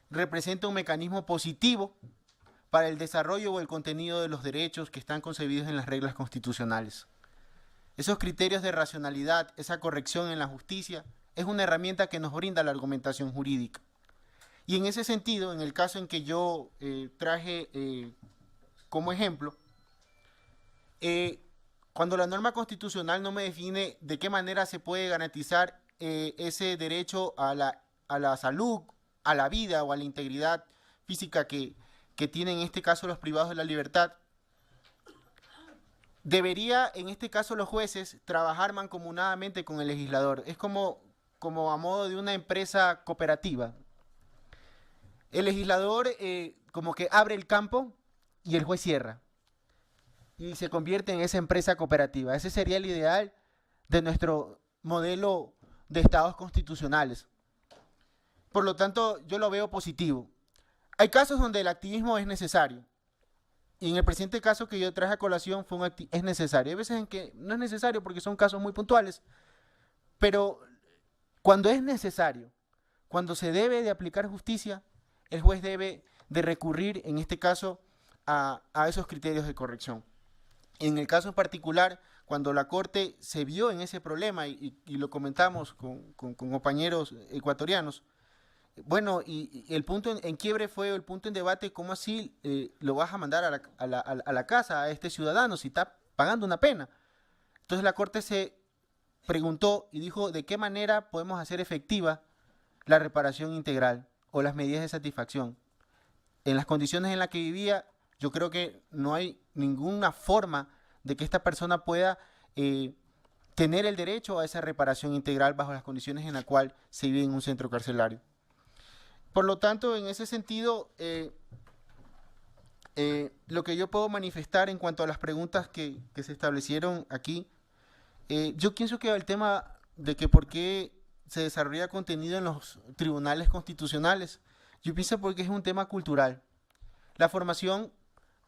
representa un mecanismo positivo para el desarrollo o el contenido de los derechos que están concebidos en las reglas constitucionales. Esos criterios de racionalidad, esa corrección en la justicia, es una herramienta que nos brinda la argumentación jurídica. Y en ese sentido, en el caso en que yo traje como ejemplo, cuando la norma constitucional no me define de qué manera se puede garantizar ese derecho a la salud, a la vida o a la integridad física que tienen en este caso los privados de la libertad, debería en este caso los jueces trabajar mancomunadamente con el legislador. Es como a modo de una empresa cooperativa. El legislador como que abre el campo y el juez cierra. Y se convierte en esa empresa cooperativa. Ese sería el ideal de nuestro modelo de estados constitucionales. Por lo tanto, yo lo veo positivo. Hay casos donde el activismo es necesario. Y en el presente caso que yo traje a colación es necesario. Hay veces en que no es necesario porque son casos muy puntuales. Pero cuando es necesario, cuando se debe de aplicar justicia, el juez debe de recurrir, en este caso, a esos criterios de corrección. En el caso en particular, cuando la Corte se vio en ese problema, y lo comentamos con compañeros ecuatorianos, bueno, y el punto en quiebre fue el punto en debate: ¿cómo así lo vas a mandar a la casa a este ciudadano si está pagando una pena? Entonces la Corte se preguntó y dijo: ¿de qué manera podemos hacer efectiva la reparación integral o las medidas de satisfacción? En las condiciones en las que vivía, yo creo que no hay ninguna forma de que esta persona pueda tener el derecho a esa reparación integral bajo las condiciones en las cuales se vive en un centro carcelario. Por lo tanto, en ese sentido, lo que yo puedo manifestar en cuanto a las preguntas que se establecieron aquí, yo pienso que el tema de que por qué se desarrolla contenido en los tribunales constitucionales, yo pienso porque es un tema cultural. La formación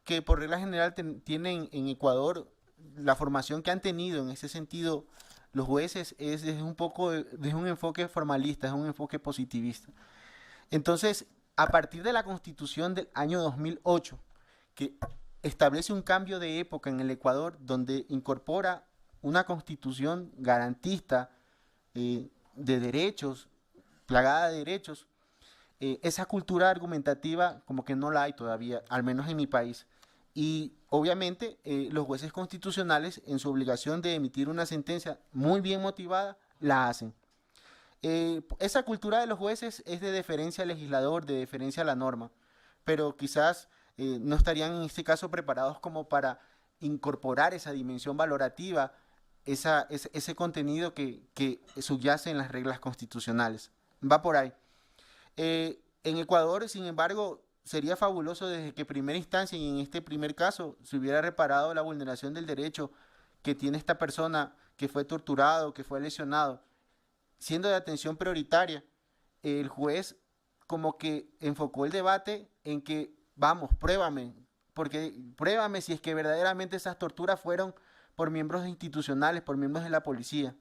que por regla general tienen en Ecuador, la formación que han tenido en ese sentido los jueces es un poco de un enfoque formalista, es un enfoque positivista. Entonces, a partir de la Constitución del año 2008, que establece un cambio de época en el Ecuador, donde incorpora una constitución garantista de derechos, plagada de derechos, esa cultura argumentativa como que no la hay todavía, al menos en mi país. Y obviamente los jueces constitucionales, en su obligación de emitir una sentencia muy bien motivada, la hacen. Esa cultura de los jueces es de deferencia al legislador, de deferencia a la norma, pero quizás no estarían en este caso preparados como para incorporar esa dimensión valorativa, ese contenido que subyace en las reglas constitucionales. Va por ahí. En Ecuador, sin embargo, sería fabuloso desde que primera instancia y en este primer caso se hubiera reparado la vulneración del derecho que tiene esta persona que fue torturado, que fue lesionado, siendo de atención prioritaria. El juez como que enfocó el debate en que, vamos, pruébame si es que verdaderamente esas torturas fueron por miembros institucionales, por miembros de la policía.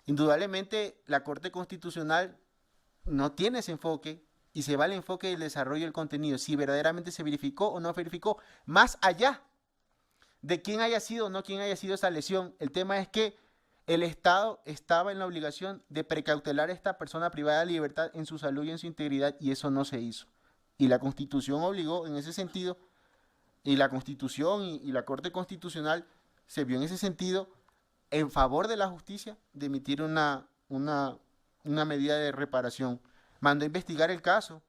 Indudablemente la Corte Constitucional no tiene ese enfoque y se va al enfoque del desarrollo del contenido, si verdaderamente se verificó o no verificó, más allá de quién haya sido o no quién haya sido esa lesión. El tema es que el Estado estaba en la obligación de precautelar a esta persona privada de libertad en su salud y en su integridad, y eso no se hizo. Y la Constitución obligó en ese sentido, y la Constitución y la Corte Constitucional se vio en ese sentido en favor de la justicia de emitir una medida de reparación. Mandó a investigar el caso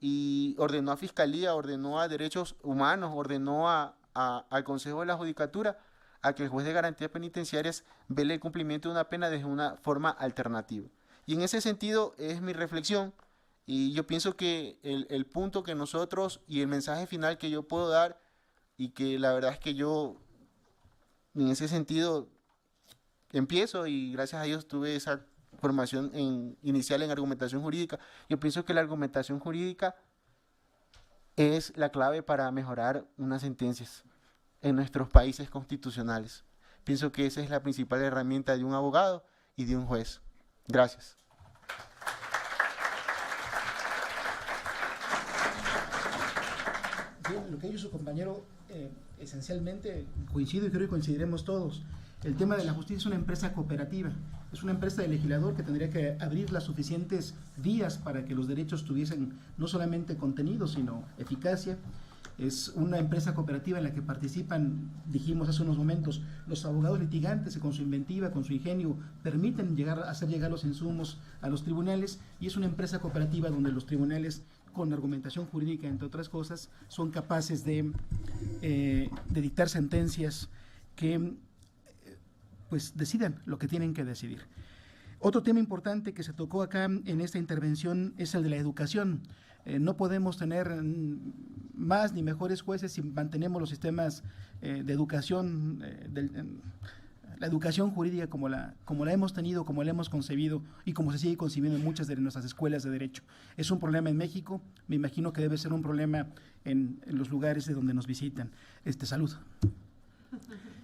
y ordenó a Fiscalía, ordenó a Derechos Humanos, ordenó al Consejo de la Judicatura a que el juez de garantías penitenciarias vele el cumplimiento de una pena de una forma alternativa. Y en ese sentido es mi reflexión, y yo pienso que el punto que nosotros y el mensaje final que yo puedo dar, y que la verdad es que yo en ese sentido empiezo, y gracias a Dios tuve esa formación inicial en argumentación jurídica, yo pienso que la argumentación jurídica es la clave para mejorar unas sentencias en nuestros países constitucionales. Pienso que esa es la principal herramienta de un abogado y de un juez. Gracias. Bien, lo que ha dicho su compañero, esencialmente coincido y creo que coincidiremos todos. El tema de la justicia es una empresa cooperativa, es una empresa del legislador que tendría que abrir las suficientes vías para que los derechos tuviesen no solamente contenido, sino eficacia. Es una empresa cooperativa en la que participan, dijimos hace unos momentos, los abogados litigantes que con su inventiva, con su ingenio, permiten hacer llegar los insumos a los tribunales, y es una empresa cooperativa donde los tribunales, con argumentación jurídica, entre otras cosas, son capaces de dictar sentencias que pues decidan lo que tienen que decidir. Otro tema importante que se tocó acá en esta intervención es el de la educación. No podemos tener más ni mejores jueces si mantenemos los sistemas de educación, la educación jurídica como la hemos tenido, como la hemos concebido y como se sigue concibiendo en muchas de nuestras escuelas de derecho. Es un problema en México, me imagino que debe ser un problema en los lugares de donde nos visitan. Salud.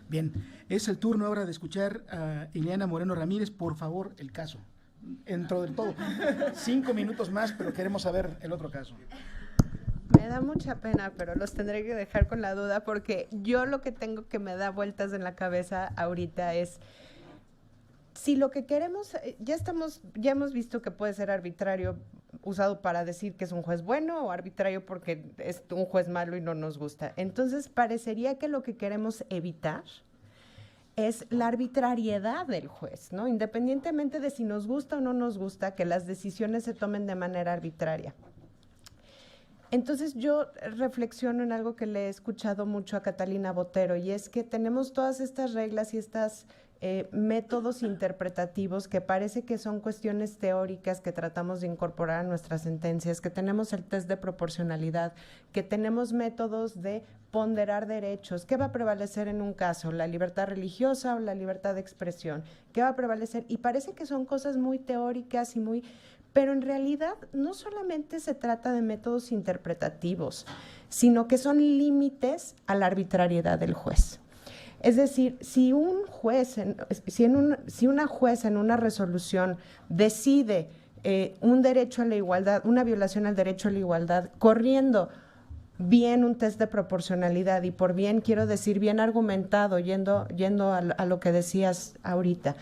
Bien, es el turno ahora de escuchar a Ileana Moreno Ramírez. Por favor, el caso. Dentro del todo, 5 minutos más, pero queremos saber el otro caso. Me da mucha pena, pero los tendré que dejar con la duda, porque yo lo que tengo que me da vueltas en la cabeza ahorita es, si lo que queremos, ya hemos visto que puede ser arbitrario usado para decir que es un juez bueno, o arbitrario porque es un juez malo y no nos gusta. Entonces, parecería que lo que queremos evitar es la arbitrariedad del juez, ¿no? Independientemente de si nos gusta o no nos gusta, que las decisiones se tomen de manera arbitraria. Entonces yo reflexiono en algo que le he escuchado mucho a Catalina Botero, y es que tenemos todas estas reglas y estas métodos interpretativos que parece que son cuestiones teóricas que tratamos de incorporar a nuestras sentencias, que tenemos el test de proporcionalidad, que tenemos métodos de ponderar derechos. ¿Qué va a prevalecer en un caso? ¿La libertad religiosa o la libertad de expresión? ¿Qué va a prevalecer? Y parece que son cosas muy teóricas y muy... Pero en realidad no solamente se trata de métodos interpretativos, sino que son límites a la arbitrariedad del juez. Es decir, si un juez, si una jueza en una resolución decide un derecho a la igualdad, una violación al derecho a la igualdad, corriendo bien un test de proporcionalidad, y por bien quiero decir bien argumentado, yendo a lo que decías ahorita,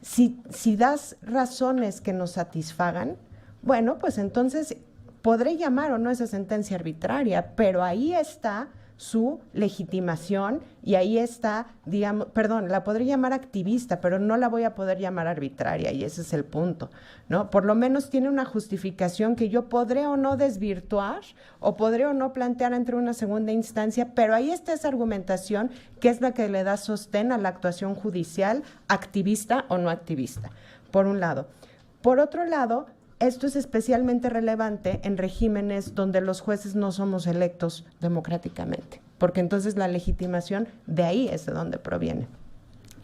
si das razones que nos satisfagan, bueno, pues entonces podré llamar o no esa sentencia arbitraria, pero ahí está su legitimación y ahí está, digamos, perdón, la podré llamar activista, pero no la voy a poder llamar arbitraria, y ese es el punto, ¿no? Por lo menos tiene una justificación que yo podré o no desvirtuar o podré o no plantear entre una segunda instancia, pero ahí está esa argumentación que es la que le da sostén a la actuación judicial, activista o no activista, por un lado. Por otro lado, esto es especialmente relevante en regímenes donde los jueces no somos electos democráticamente, porque entonces la legitimación de ahí es de donde proviene.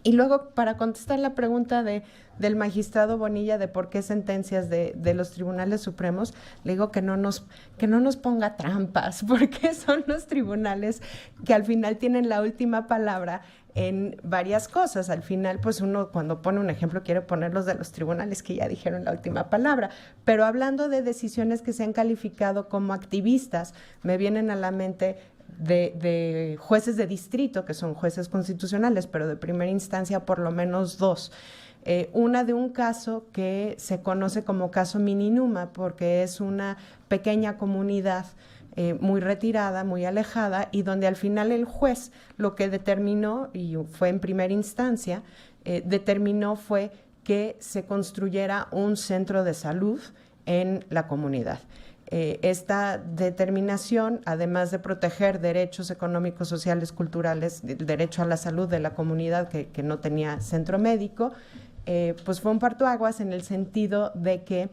Y luego, para contestar la pregunta del magistrado Bonilla de por qué sentencias de los tribunales supremos, le digo que no nos ponga trampas, porque son los tribunales que al final tienen la última palabra en varias cosas. Al final, pues uno cuando pone un ejemplo quiere poner los de los tribunales que ya dijeron la última palabra, pero hablando de decisiones que se han calificado como activistas, me vienen a la mente de jueces de distrito, que son jueces constitucionales, pero de primera instancia por lo menos dos. Una de un caso que se conoce como caso Mininuma, porque es una pequeña comunidad muy retirada, muy alejada, y donde al final el juez lo que determinó, y fue en primera instancia, determinó fue que se construyera un centro de salud en la comunidad. Esta determinación, además de proteger derechos económicos, sociales, culturales, el derecho a la salud de la comunidad que no tenía centro médico, pues fue un parteaguas en el sentido de que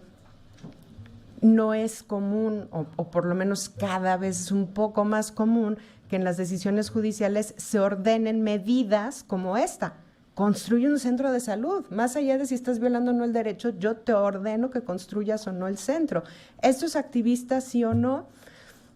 no es común, o por lo menos cada vez es un poco más común, que en las decisiones judiciales se ordenen medidas como esta. Construye un centro de salud, más allá de si estás violando o no el derecho, yo te ordeno que construyas o no el centro. ¿Esto es activista, sí o no?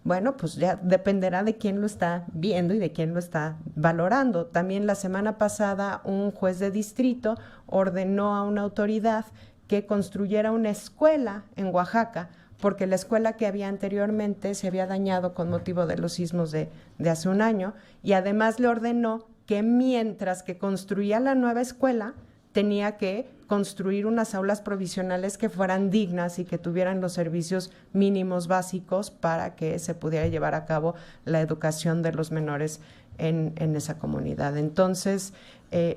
Bueno, pues ya dependerá de quién lo está viendo y de quién lo está valorando. También la semana pasada un juez de distrito ordenó a una autoridad que construyera una escuela en Oaxaca, porque la escuela que había anteriormente se había dañado con motivo de los sismos de hace un año, y además le ordenó que mientras que construía la nueva escuela, tenía que construir unas aulas provisionales que fueran dignas y que tuvieran los servicios mínimos básicos para que se pudiera llevar a cabo la educación de los menores en esa comunidad. Entonces,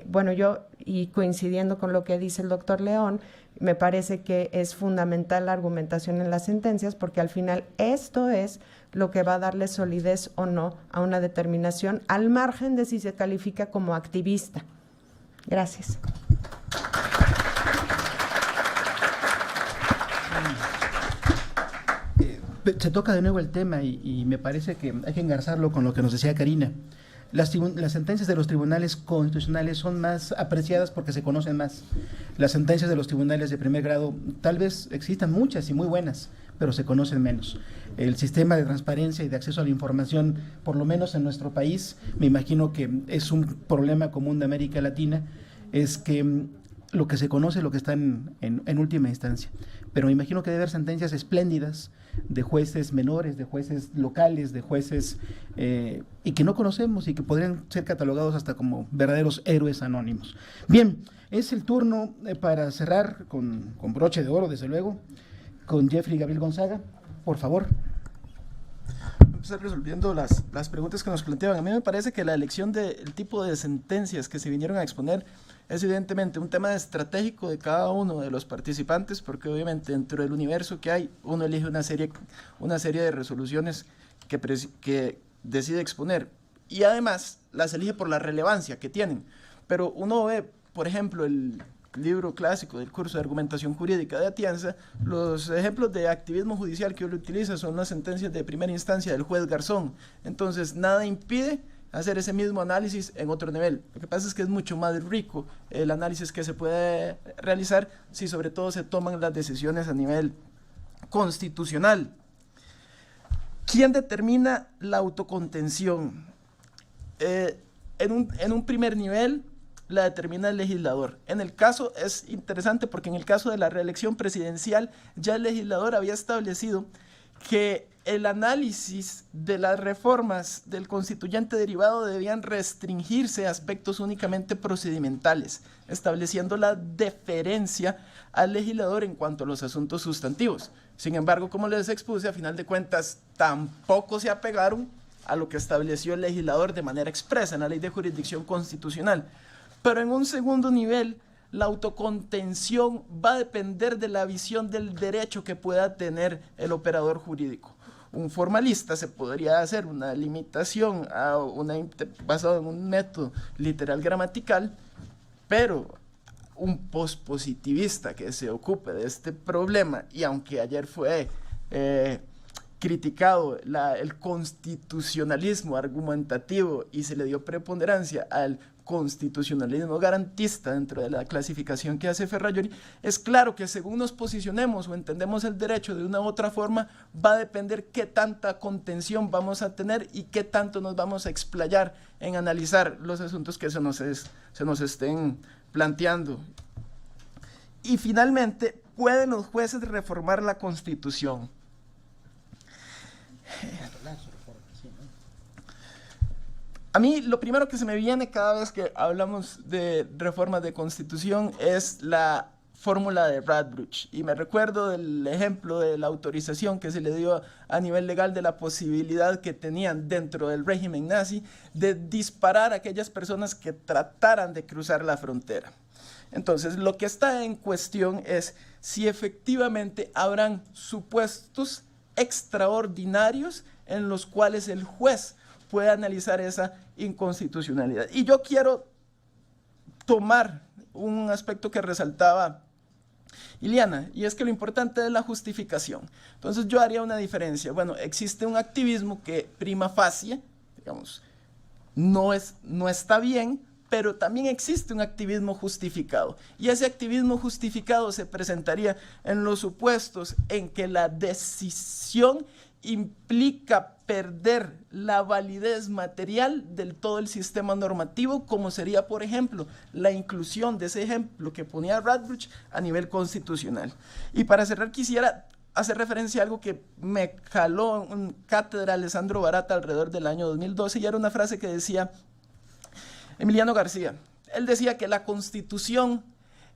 bueno, yo, y coincidiendo con lo que dice el doctor León, me parece que es fundamental la argumentación en las sentencias, porque al final esto es lo que va a darle solidez o no a una determinación, al margen de si se califica como activista. Gracias. Se toca de nuevo el tema y me parece que hay que engarzarlo con lo que nos decía Karina. Las sentencias de los tribunales constitucionales son más apreciadas porque se conocen más. Las sentencias de los tribunales de primer grado tal vez existan muchas y muy buenas, pero se conocen menos. El sistema de transparencia y de acceso a la información, por lo menos en nuestro país, me imagino que es un problema común de América Latina, es que lo que se conoce es lo que está en última instancia. Pero me imagino que debe haber sentencias espléndidas de jueces menores, de jueces locales, de jueces y que no conocemos y que podrían ser catalogados hasta como verdaderos héroes anónimos. Bien, es el turno para cerrar con broche de oro, desde luego, con Jeffrey Gabriel Gonzaga, por favor. Empezar resolviendo las preguntas que nos planteaban. A mí me parece que la elección del tipo de sentencias que se vinieron a exponer es evidentemente un tema estratégico de cada uno de los participantes, porque obviamente dentro del universo que hay, uno elige una serie de resoluciones que decide exponer, y además las elige por la relevancia que tienen. Pero uno ve por ejemplo, el libro clásico del curso de argumentación jurídica de Atienza, los ejemplos de activismo judicial que uno utiliza son las sentencias de primera instancia del juez Garzón. Entonces, nada impide hacer ese mismo análisis en otro nivel. Lo que pasa es que es mucho más rico el análisis que se puede realizar si sobre todo se toman las decisiones a nivel constitucional. ¿Quién determina la autocontención? En un primer nivel la determina el legislador. En el caso es interesante porque en el caso de la reelección presidencial ya el legislador había establecido que el análisis de las reformas del constituyente derivado debían restringirse a aspectos únicamente procedimentales, estableciendo la deferencia al legislador en cuanto a los asuntos sustantivos. Sin embargo, como les expuse, a final de cuentas tampoco se apegaron a lo que estableció el legislador de manera expresa en la Ley de Jurisdicción Constitucional. Pero en un segundo nivel, la autocontención va a depender de la visión del derecho que pueda tener el operador jurídico. Un formalista se podría hacer una limitación basado en un método literal gramatical, pero un pospositivista que se ocupe de este problema, y aunque ayer fue criticado el constitucionalismo argumentativo y se le dio preponderancia al constitucionalismo garantista dentro de la clasificación que hace Ferrajoli, es claro que según nos posicionemos o entendemos el derecho de una u otra forma, va a depender qué tanta contención vamos a tener y qué tanto nos vamos a explayar en analizar los asuntos que se nos estén planteando. Y finalmente, ¿pueden los jueces reformar la Constitución? A mí lo primero que se me viene cada vez que hablamos de reformas de Constitución es la fórmula de Radbruch, y me recuerdo del ejemplo de la autorización que se le dio a nivel legal de la posibilidad que tenían dentro del régimen nazi de disparar a aquellas personas que trataran de cruzar la frontera. Entonces, lo que está en cuestión es si efectivamente habrán supuestos extraordinarios en los cuales el juez puede analizar esa inconstitucionalidad. Y yo quiero tomar un aspecto que resaltaba Iliana, y es que lo importante es la justificación. Entonces yo haría una diferencia. Bueno, existe un activismo que prima facie, digamos, no está bien, pero también existe un activismo justificado. Y ese activismo justificado se presentaría en los supuestos en que la decisión implica perder la validez material del todo el sistema normativo, como sería, por ejemplo, la inclusión de ese ejemplo que ponía Radbruch a nivel constitucional. Y para cerrar, quisiera hacer referencia a algo que me caló en cátedra Alessandro Barata alrededor del año 2012, y era una frase que decía Emiliano García. Él decía que la Constitución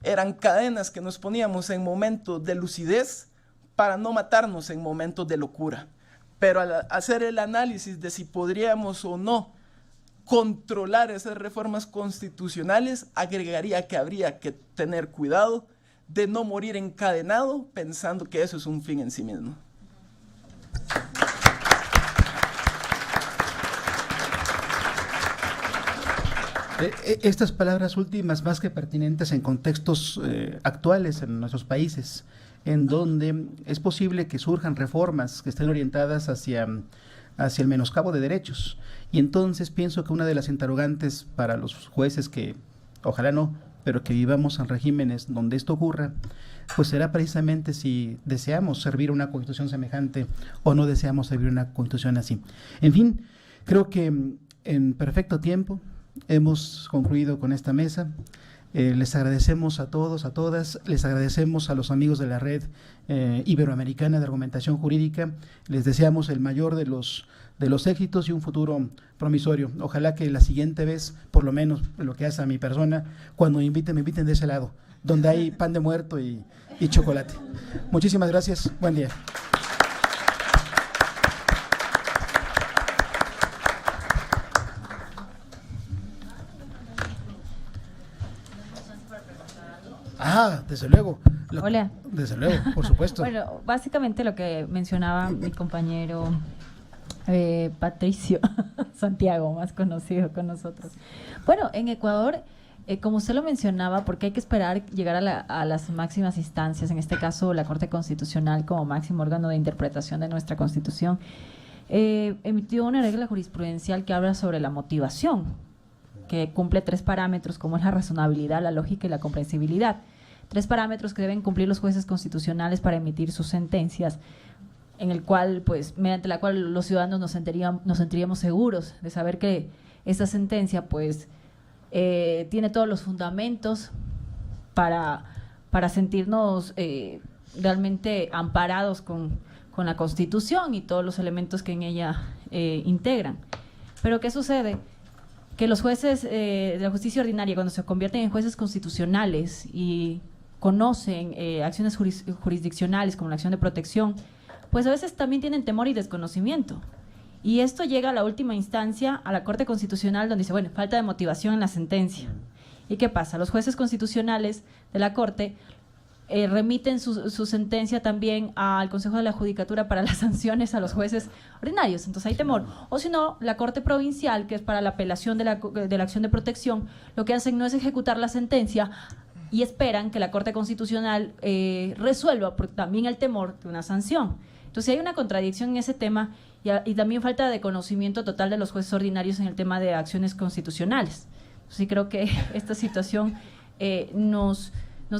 eran cadenas que nos poníamos en momentos de lucidez para no matarnos en momentos de locura. Pero al hacer el análisis de si podríamos o no controlar esas reformas constitucionales, agregaría que habría que tener cuidado de no morir encadenado pensando que eso es un fin en sí mismo. Estas palabras últimas más que pertinentes en contextos actuales en nuestros países, en donde es posible que surjan reformas que estén orientadas hacia el menoscabo de derechos. Y entonces pienso que una de las interrogantes para los jueces, que ojalá no, pero que vivamos en regímenes donde esto ocurra, pues será precisamente si deseamos servir una constitución semejante o no deseamos servir una constitución así. En fin, creo que en perfecto tiempo hemos concluido con esta mesa. Les agradecemos a todos, a todas, les agradecemos a los amigos de la Red Iberoamericana de Argumentación Jurídica, les deseamos el mayor de los éxitos y un futuro promisorio. Ojalá que la siguiente vez, por lo menos lo que hace a mi persona, cuando me inviten de ese lado, donde hay pan de muerto y chocolate. Muchísimas gracias, buen día. Desde luego. Hola. Desde luego, por supuesto. Bueno, básicamente lo que mencionaba mi compañero Patricio Santiago, más conocido con nosotros. Bueno, en Ecuador Como usted lo mencionaba, porque hay que esperar llegar a las máximas instancias, en este caso la Corte Constitucional como máximo órgano de interpretación de nuestra Constitución, emitió una regla jurisprudencial que habla sobre la motivación, que cumple 3 parámetros como es la razonabilidad, la lógica y la comprensibilidad. 3 parámetros que deben cumplir los jueces constitucionales para emitir sus sentencias, en el cual, pues, mediante la cual los ciudadanos nos sentiríamos seguros de saber que esta sentencia, pues, tiene todos los fundamentos para sentirnos realmente amparados con la Constitución y todos los elementos que en ella integran. Pero ¿qué sucede? Que los jueces de la justicia ordinaria, cuando se convierten en jueces constitucionales y conocen acciones jurisdiccionales como la acción de protección, pues a veces también tienen temor y desconocimiento. Y esto llega a la última instancia, a la Corte Constitucional, donde dice, bueno, falta de motivación en la sentencia. ¿Y qué pasa? Los jueces constitucionales de la Corte remiten su sentencia también al Consejo de la Judicatura para las sanciones a los jueces ordinarios. Entonces hay temor. O si no, la Corte Provincial, que es para la apelación de la acción de protección, lo que hacen no es ejecutar la sentencia y esperan que la Corte Constitucional resuelva, porque también el temor de una sanción. Entonces hay una contradicción en ese tema y también falta de conocimiento total de los jueces ordinarios en el tema de acciones constitucionales. Sí, creo que esta situación nos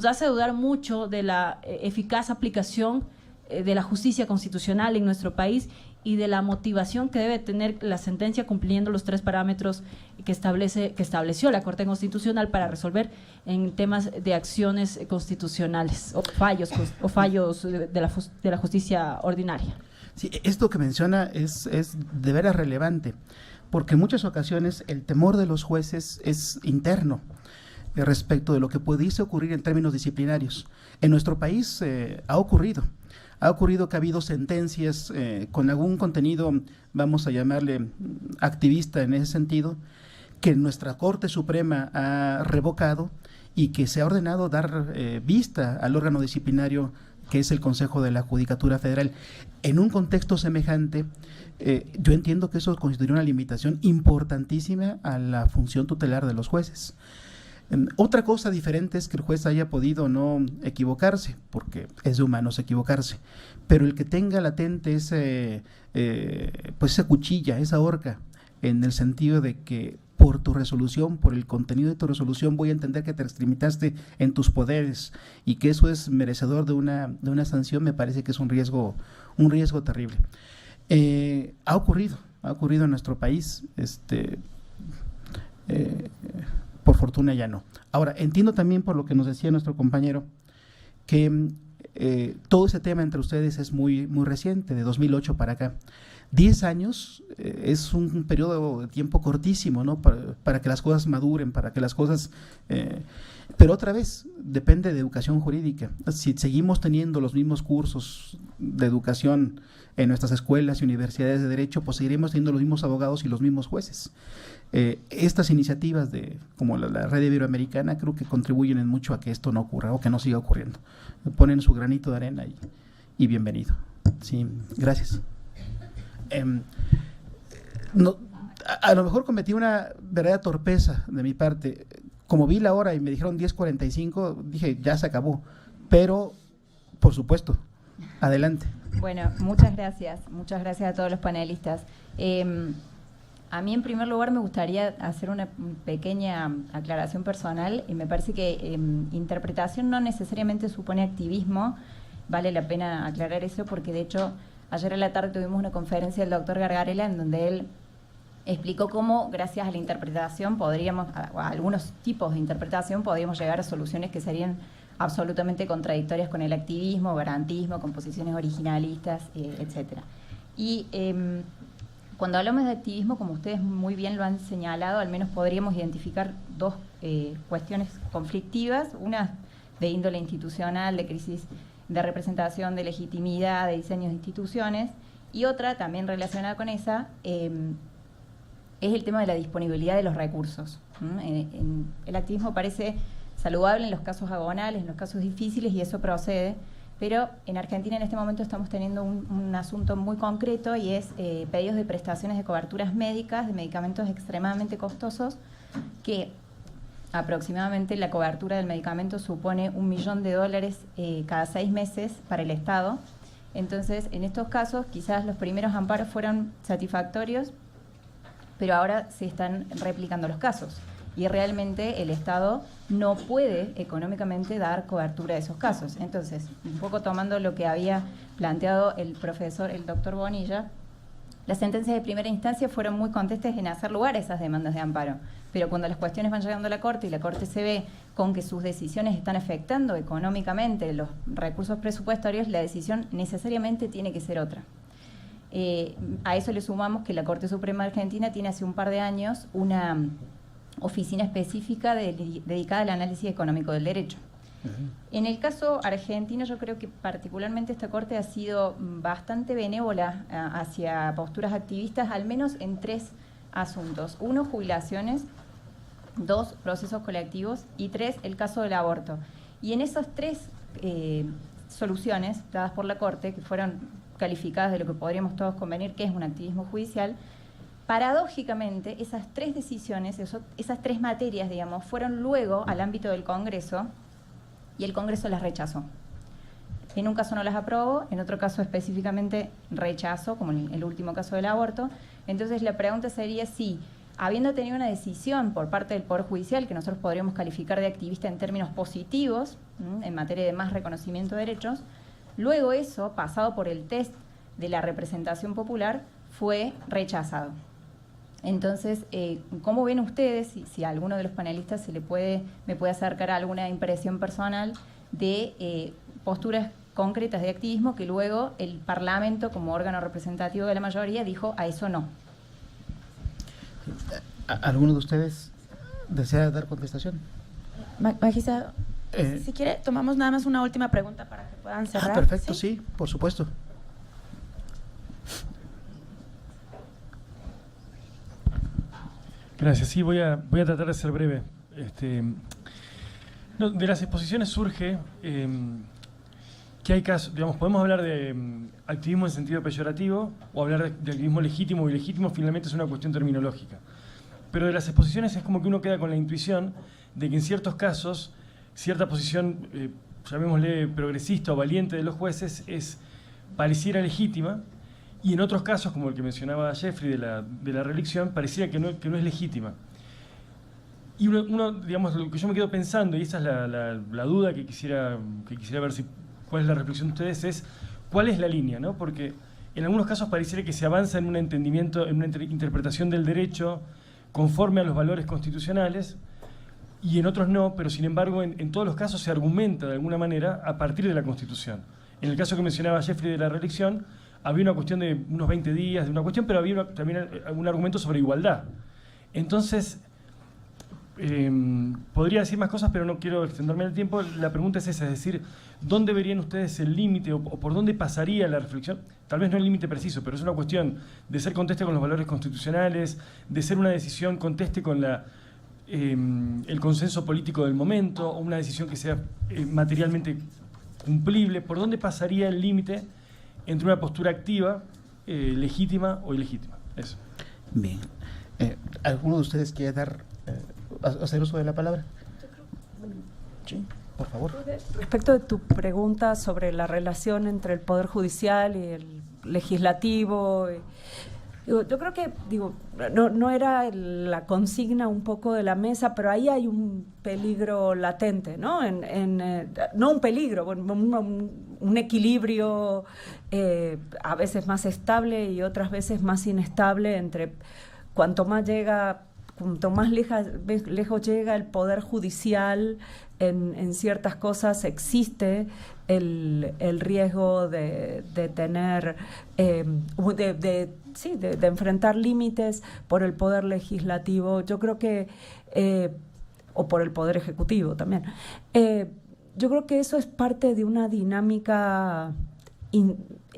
hace dudar mucho de la eficaz aplicación de la justicia constitucional en nuestro país y de la motivación que debe tener la sentencia cumpliendo los 3 parámetros que estableció la Corte Constitucional para resolver en temas de acciones constitucionales o fallos de la justicia ordinaria. Sí, esto que menciona es de veras relevante, porque en muchas ocasiones el temor de los jueces es interno respecto de lo que pudiese ocurrir en términos disciplinarios. En nuestro país ha ocurrido que ha habido sentencias con algún contenido, vamos a llamarle activista en ese sentido, que nuestra Corte Suprema ha revocado y que se ha ordenado dar vista al órgano disciplinario que es el Consejo de la Judicatura Federal. En un contexto semejante, yo entiendo que eso constituye una limitación importantísima a la función tutelar de los jueces. Otra cosa diferente es que el juez haya podido no equivocarse, porque es de humanos equivocarse, pero el que tenga latente pues esa cuchilla, esa horca, en el sentido de que por tu resolución, por el contenido de tu resolución, voy a entender que te extramitaste en tus poderes y que eso es merecedor de una sanción, me parece que es un riesgo terrible. Ha ocurrido en nuestro país, por fortuna ya no. Ahora, entiendo también por lo que nos decía nuestro compañero, que todo ese tema entre ustedes es muy, muy reciente, de 2008 para acá. 10 años es un periodo de tiempo cortísimo, ¿no? Para que las cosas maduren, para que las cosas… pero otra vez, depende de educación jurídica. Si seguimos teniendo los mismos cursos de educación en nuestras escuelas y universidades de derecho, pues seguiremos teniendo los mismos abogados y los mismos jueces. Estas iniciativas como la Red Iberoamericana creo que contribuyen en mucho a que esto no ocurra o que no siga ocurriendo. Ponen su granito de arena y bienvenido. Sí, gracias. A lo mejor cometí una verdadera torpeza de mi parte. Como vi la hora y me dijeron 10:45, dije ya se acabó, pero por supuesto, adelante. Bueno, muchas gracias a todos los panelistas. A mí en primer lugar me gustaría hacer una pequeña aclaración personal y me parece que interpretación no necesariamente supone activismo, vale la pena aclarar eso porque de hecho ayer a la tarde tuvimos una conferencia del doctor Gargarella en donde él explicó cómo gracias a la interpretación a algunos tipos de interpretación podríamos llegar a soluciones que serían absolutamente contradictorias con el activismo, garantismo, con posiciones originalistas, etcétera. Y cuando hablamos de activismo, como ustedes muy bien lo han señalado, al menos podríamos identificar 2 cuestiones conflictivas, una de índole institucional, de crisis de representación, de legitimidad, de diseños de instituciones, y otra también relacionada con esa, es el tema de la disponibilidad de los recursos. El activismo parece saludable en los casos agonales, en los casos difíciles, y eso procede, pero en Argentina en este momento estamos teniendo un asunto muy concreto y es pedidos de prestaciones de coberturas médicas, de medicamentos extremadamente costosos, que aproximadamente la cobertura del medicamento supone $1 millón cada 6 meses para el Estado. Entonces, en estos casos, quizás los primeros amparos fueron satisfactorios, pero ahora se están replicando los casos. Y realmente el Estado no puede económicamente dar cobertura a esos casos. Entonces, un poco tomando lo que había planteado el doctor Bonilla, las sentencias de primera instancia fueron muy contestes en hacer lugar a esas demandas de amparo. Pero cuando las cuestiones van llegando a la Corte y la Corte se ve con que sus decisiones están afectando económicamente los recursos presupuestarios, la decisión necesariamente tiene que ser otra. A eso le sumamos que la Corte Suprema de Argentina tiene hace un par de años una oficina específica dedicada al análisis económico del derecho. En el caso argentino, yo creo que particularmente esta Corte ha sido bastante benévola hacia posturas activistas, al menos en 3 asuntos. 1, jubilaciones; 2, procesos colectivos; y 3, el caso del aborto. Y en esas 3 soluciones dadas por la Corte, que fueron calificadas de lo que podríamos todos convenir que es un activismo judicial, paradójicamente esas 3 decisiones, esas 3 materias, digamos, fueron luego al ámbito del Congreso, y el Congreso las rechazó. En un caso no las aprobó, en otro caso específicamente rechazó, como en el último caso del aborto. Entonces la pregunta sería si, habiendo tenido una decisión por parte del Poder Judicial, que nosotros podríamos calificar de activista en términos positivos, en materia de más reconocimiento de derechos, luego eso, pasado por el test de la representación popular, fue rechazado. Entonces, ¿cómo ven ustedes, si a alguno de los panelistas me puede acercar a alguna impresión personal de posturas concretas de activismo que luego el Parlamento, como órgano representativo de la mayoría, dijo a eso no? ¿Alguno de ustedes desea dar contestación? Magistrado, si quiere, tomamos nada más una última pregunta para que puedan cerrar. Perfecto, sí, por supuesto. Gracias. Sí, voy a tratar de ser breve. De las exposiciones surge que hay casos, digamos, podemos hablar de activismo en sentido peyorativo o hablar de activismo legítimo, y legítimo finalmente es una cuestión terminológica. Pero de las exposiciones es como que uno queda con la intuición de que en ciertos casos cierta posición, llamémosle progresista o valiente de los jueces, pareciera legítima, y en otros casos, como el que mencionaba Jeffrey de la reelección, pareciera que no es legítima. Y uno, digamos, lo que yo me quedo pensando, y esa es la duda que quisiera ver cuál es la reflexión de ustedes, es cuál es la línea, ¿no? Porque en algunos casos pareciera que se avanza en un entendimiento, en una interpretación del derecho conforme a los valores constitucionales, y en otros no, pero sin embargo en todos los casos se argumenta de alguna manera a partir de la Constitución. En el caso que mencionaba Jeffrey de la reelección, había una cuestión de unos 20 días, de una cuestión, pero había también un argumento sobre igualdad. Entonces, podría decir más cosas, pero no quiero extenderme en el tiempo. La pregunta es esa, es decir, ¿dónde verían ustedes el límite o por dónde pasaría la reflexión? Tal vez no el límite preciso, pero es una cuestión de ser conteste con los valores constitucionales, de ser una decisión conteste con el consenso político del momento, o una decisión que sea materialmente cumplible. ¿Por dónde pasaría el límite entre una postura activa, legítima o ilegítima? Eso. Bien. ¿Alguno de ustedes quiere hacer uso de la palabra? Sí, por favor. Respecto de tu pregunta sobre la relación entre el Poder Judicial y el Legislativo, yo creo que no era la consigna un poco de la mesa, pero ahí hay un peligro latente, ¿no? No un peligro, un equilibrio a veces más estable y otras veces más inestable entre cuanto más lejos llega el Poder Judicial en ciertas cosas, existe el riesgo de tener, de enfrentar límites por el Poder Legislativo. Yo creo que, o por el Poder Ejecutivo también. Yo creo que eso es parte de una dinámica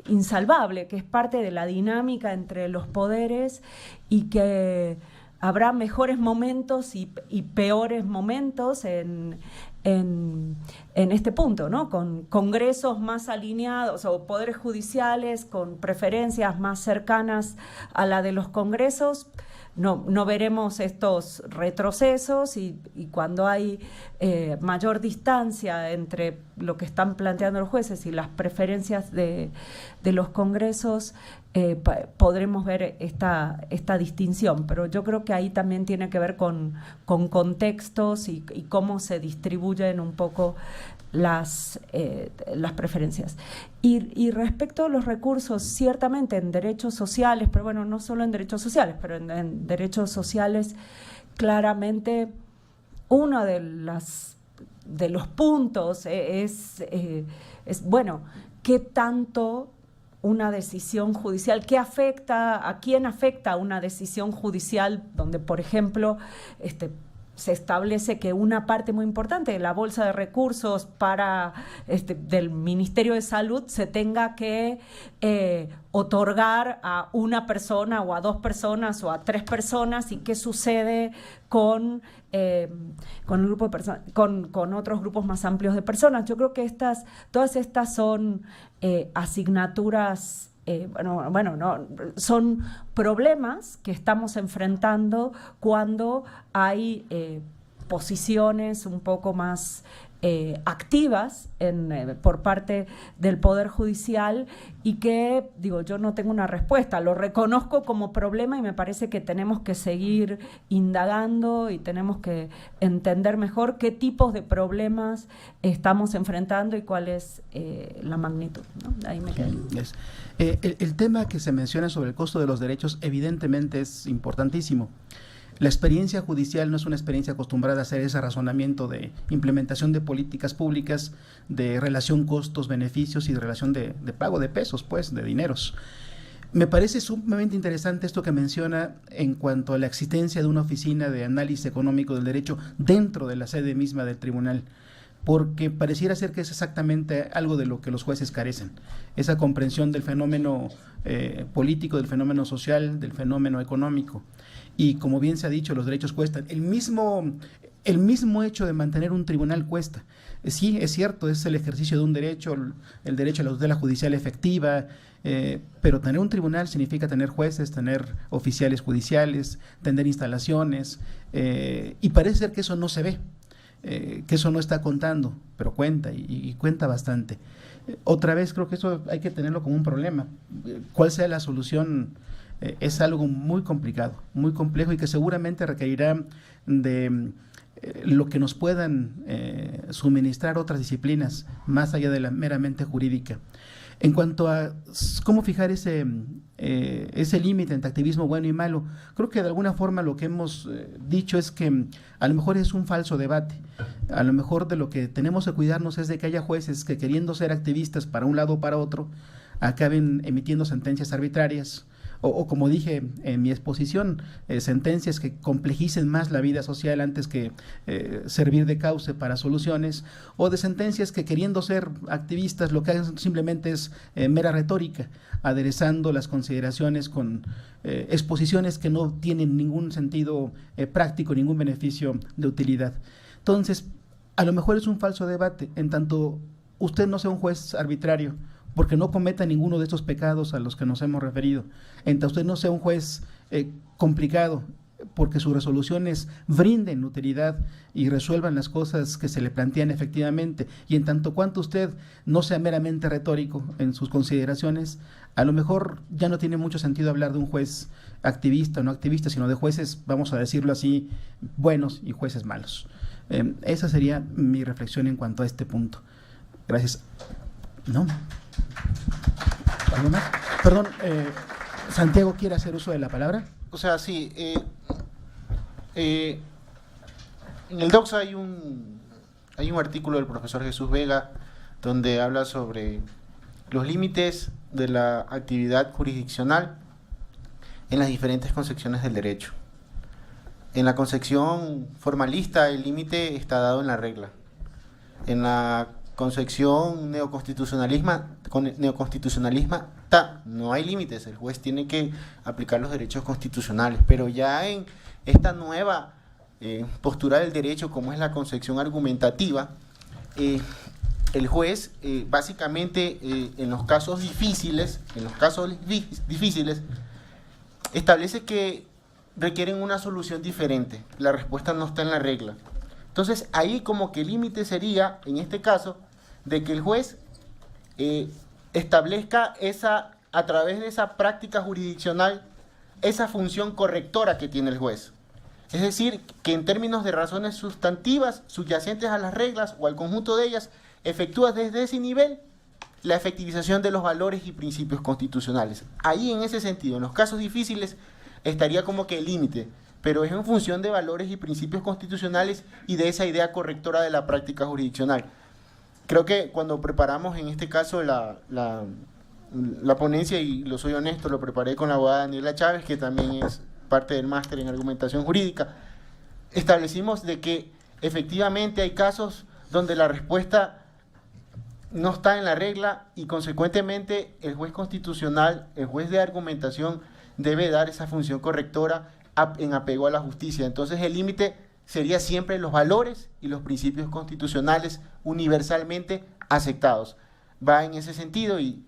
insalvable, que es parte de la dinámica entre los poderes, y que habrá mejores momentos y peores momentos en este punto, ¿no? Con congresos más alineados o poderes judiciales con preferencias más cercanas a la de los congresos, no veremos estos retrocesos y cuando hay mayor distancia entre lo que están planteando los jueces y las preferencias de los congresos, podremos ver esta distinción. Pero yo creo que ahí también tiene que ver con contextos y cómo se distribuyen un poco las preferencias. Y respecto a los recursos, ciertamente en derechos sociales, pero bueno, no solo en derechos sociales, pero en derechos sociales, claramente uno de los puntos es bueno, ¿qué tanto una decisión judicial, a quién afecta una decisión judicial donde, por ejemplo, se establece que una parte muy importante de la bolsa de recursos del Ministerio de Salud se tenga que otorgar a una persona o a 2 personas o a 3 personas, y qué sucede con el grupo de personas, con otros grupos más amplios de personas? Yo creo que todas estas son asignaturas. Son problemas que estamos enfrentando cuando hay posiciones un poco más activas por parte del Poder Judicial, y que, yo no tengo una respuesta, lo reconozco como problema y me parece que tenemos que seguir indagando y tenemos que entender mejor qué tipos de problemas estamos enfrentando y cuál es la magnitud, ¿no? Ahí me quedo. El tema que se menciona sobre el costo de los derechos evidentemente es importantísimo. La experiencia judicial no es una experiencia acostumbrada a hacer ese razonamiento de implementación de políticas públicas, de relación costos-beneficios y de relación de pago de pesos, pues, de dineros. Me parece sumamente interesante esto que menciona en cuanto a la existencia de una oficina de análisis económico del derecho dentro de la sede misma del tribunal, porque pareciera ser que es exactamente algo de lo que los jueces carecen, esa comprensión del fenómeno político, del fenómeno social, del fenómeno económico. Y como bien se ha dicho, los derechos cuestan. El mismo hecho de mantener un tribunal cuesta. Sí, es cierto, es el ejercicio de un derecho, el derecho a la tutela judicial efectiva, pero tener un tribunal significa tener jueces, tener oficiales judiciales, tener instalaciones, y parece ser que eso no se ve, que eso no está contando, pero cuenta, y cuenta bastante. Otra vez creo que eso hay que tenerlo como un problema. ¿Cuál sea la solución? Es algo muy complicado, muy complejo, y que seguramente requerirá de lo que nos puedan suministrar otras disciplinas más allá de la meramente jurídica. En cuanto a cómo fijar ese límite entre activismo bueno y malo, creo que de alguna forma lo que hemos dicho es que a lo mejor es un falso debate. A lo mejor de lo que tenemos que cuidarnos es de que haya jueces que, queriendo ser activistas para un lado o para otro, acaben emitiendo sentencias arbitrarias, o como dije en mi exposición, sentencias que complejicen más la vida social antes que servir de cauce para soluciones, o de sentencias que, queriendo ser activistas, lo que hacen simplemente es mera retórica, aderezando las consideraciones con exposiciones que no tienen ningún sentido práctico, ningún beneficio de utilidad. Entonces, a lo mejor es un falso debate, en tanto usted no sea un juez arbitrario, porque no cometa ninguno de estos pecados a los que nos hemos referido. En tanto usted no sea un juez complicado, porque sus resoluciones brinden utilidad y resuelvan las cosas que se le plantean efectivamente, y en tanto cuanto usted no sea meramente retórico en sus consideraciones, a lo mejor ya no tiene mucho sentido hablar de un juez activista o no activista, sino de jueces, vamos a decirlo así, buenos y jueces malos. Esa sería mi reflexión en cuanto a este punto. Gracias. ¿No? ¿Algo más? Perdón, Santiago quiere hacer uso de la palabra. O sea, sí. En el Docs hay un artículo del profesor Jesús Vega donde habla sobre los límites de la actividad jurisdiccional en las diferentes concepciones del derecho. En la concepción formalista, el límite está dado en la regla. En la concepción neoconstitucionalismo no hay límites, el juez tiene que aplicar los derechos constitucionales, pero ya en esta nueva postura del derecho, como es la concepción argumentativa, el juez básicamente en los casos difíciles establece que requieren una solución diferente. La respuesta no está en la regla. Entonces, ahí como que el límite sería, en este caso, de que el juez establezca a través de esa práctica jurisdiccional, esa función correctora que tiene el juez. Es decir, que en términos de razones sustantivas subyacentes a las reglas o al conjunto de ellas, efectúa desde ese nivel la efectivización de los valores y principios constitucionales. Ahí, en ese sentido, en los casos difíciles, estaría como que el límite, pero es en función de valores y principios constitucionales y de esa idea correctora de la práctica jurisdiccional. Creo que cuando preparamos, en este caso, la ponencia, y lo soy honesto, lo preparé con la abogada Daniela Chávez, que también es parte del máster en argumentación jurídica, establecimos de que efectivamente hay casos donde la respuesta no está en la regla y consecuentemente el juez constitucional, el juez de argumentación, debe dar esa función correctora en apego a la justicia. Entonces el límite sería siempre los valores y los principios constitucionales universalmente aceptados. Va en ese sentido y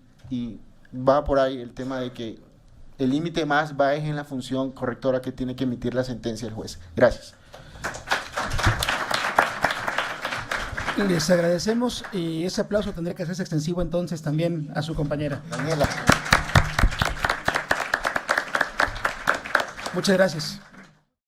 va por ahí el tema de que el límite más va es en la función correctora que tiene que emitir la sentencia el juez. Gracias. Les agradecemos y ese aplauso tendría que hacerse extensivo entonces también a su compañera. Daniela. Muchas gracias.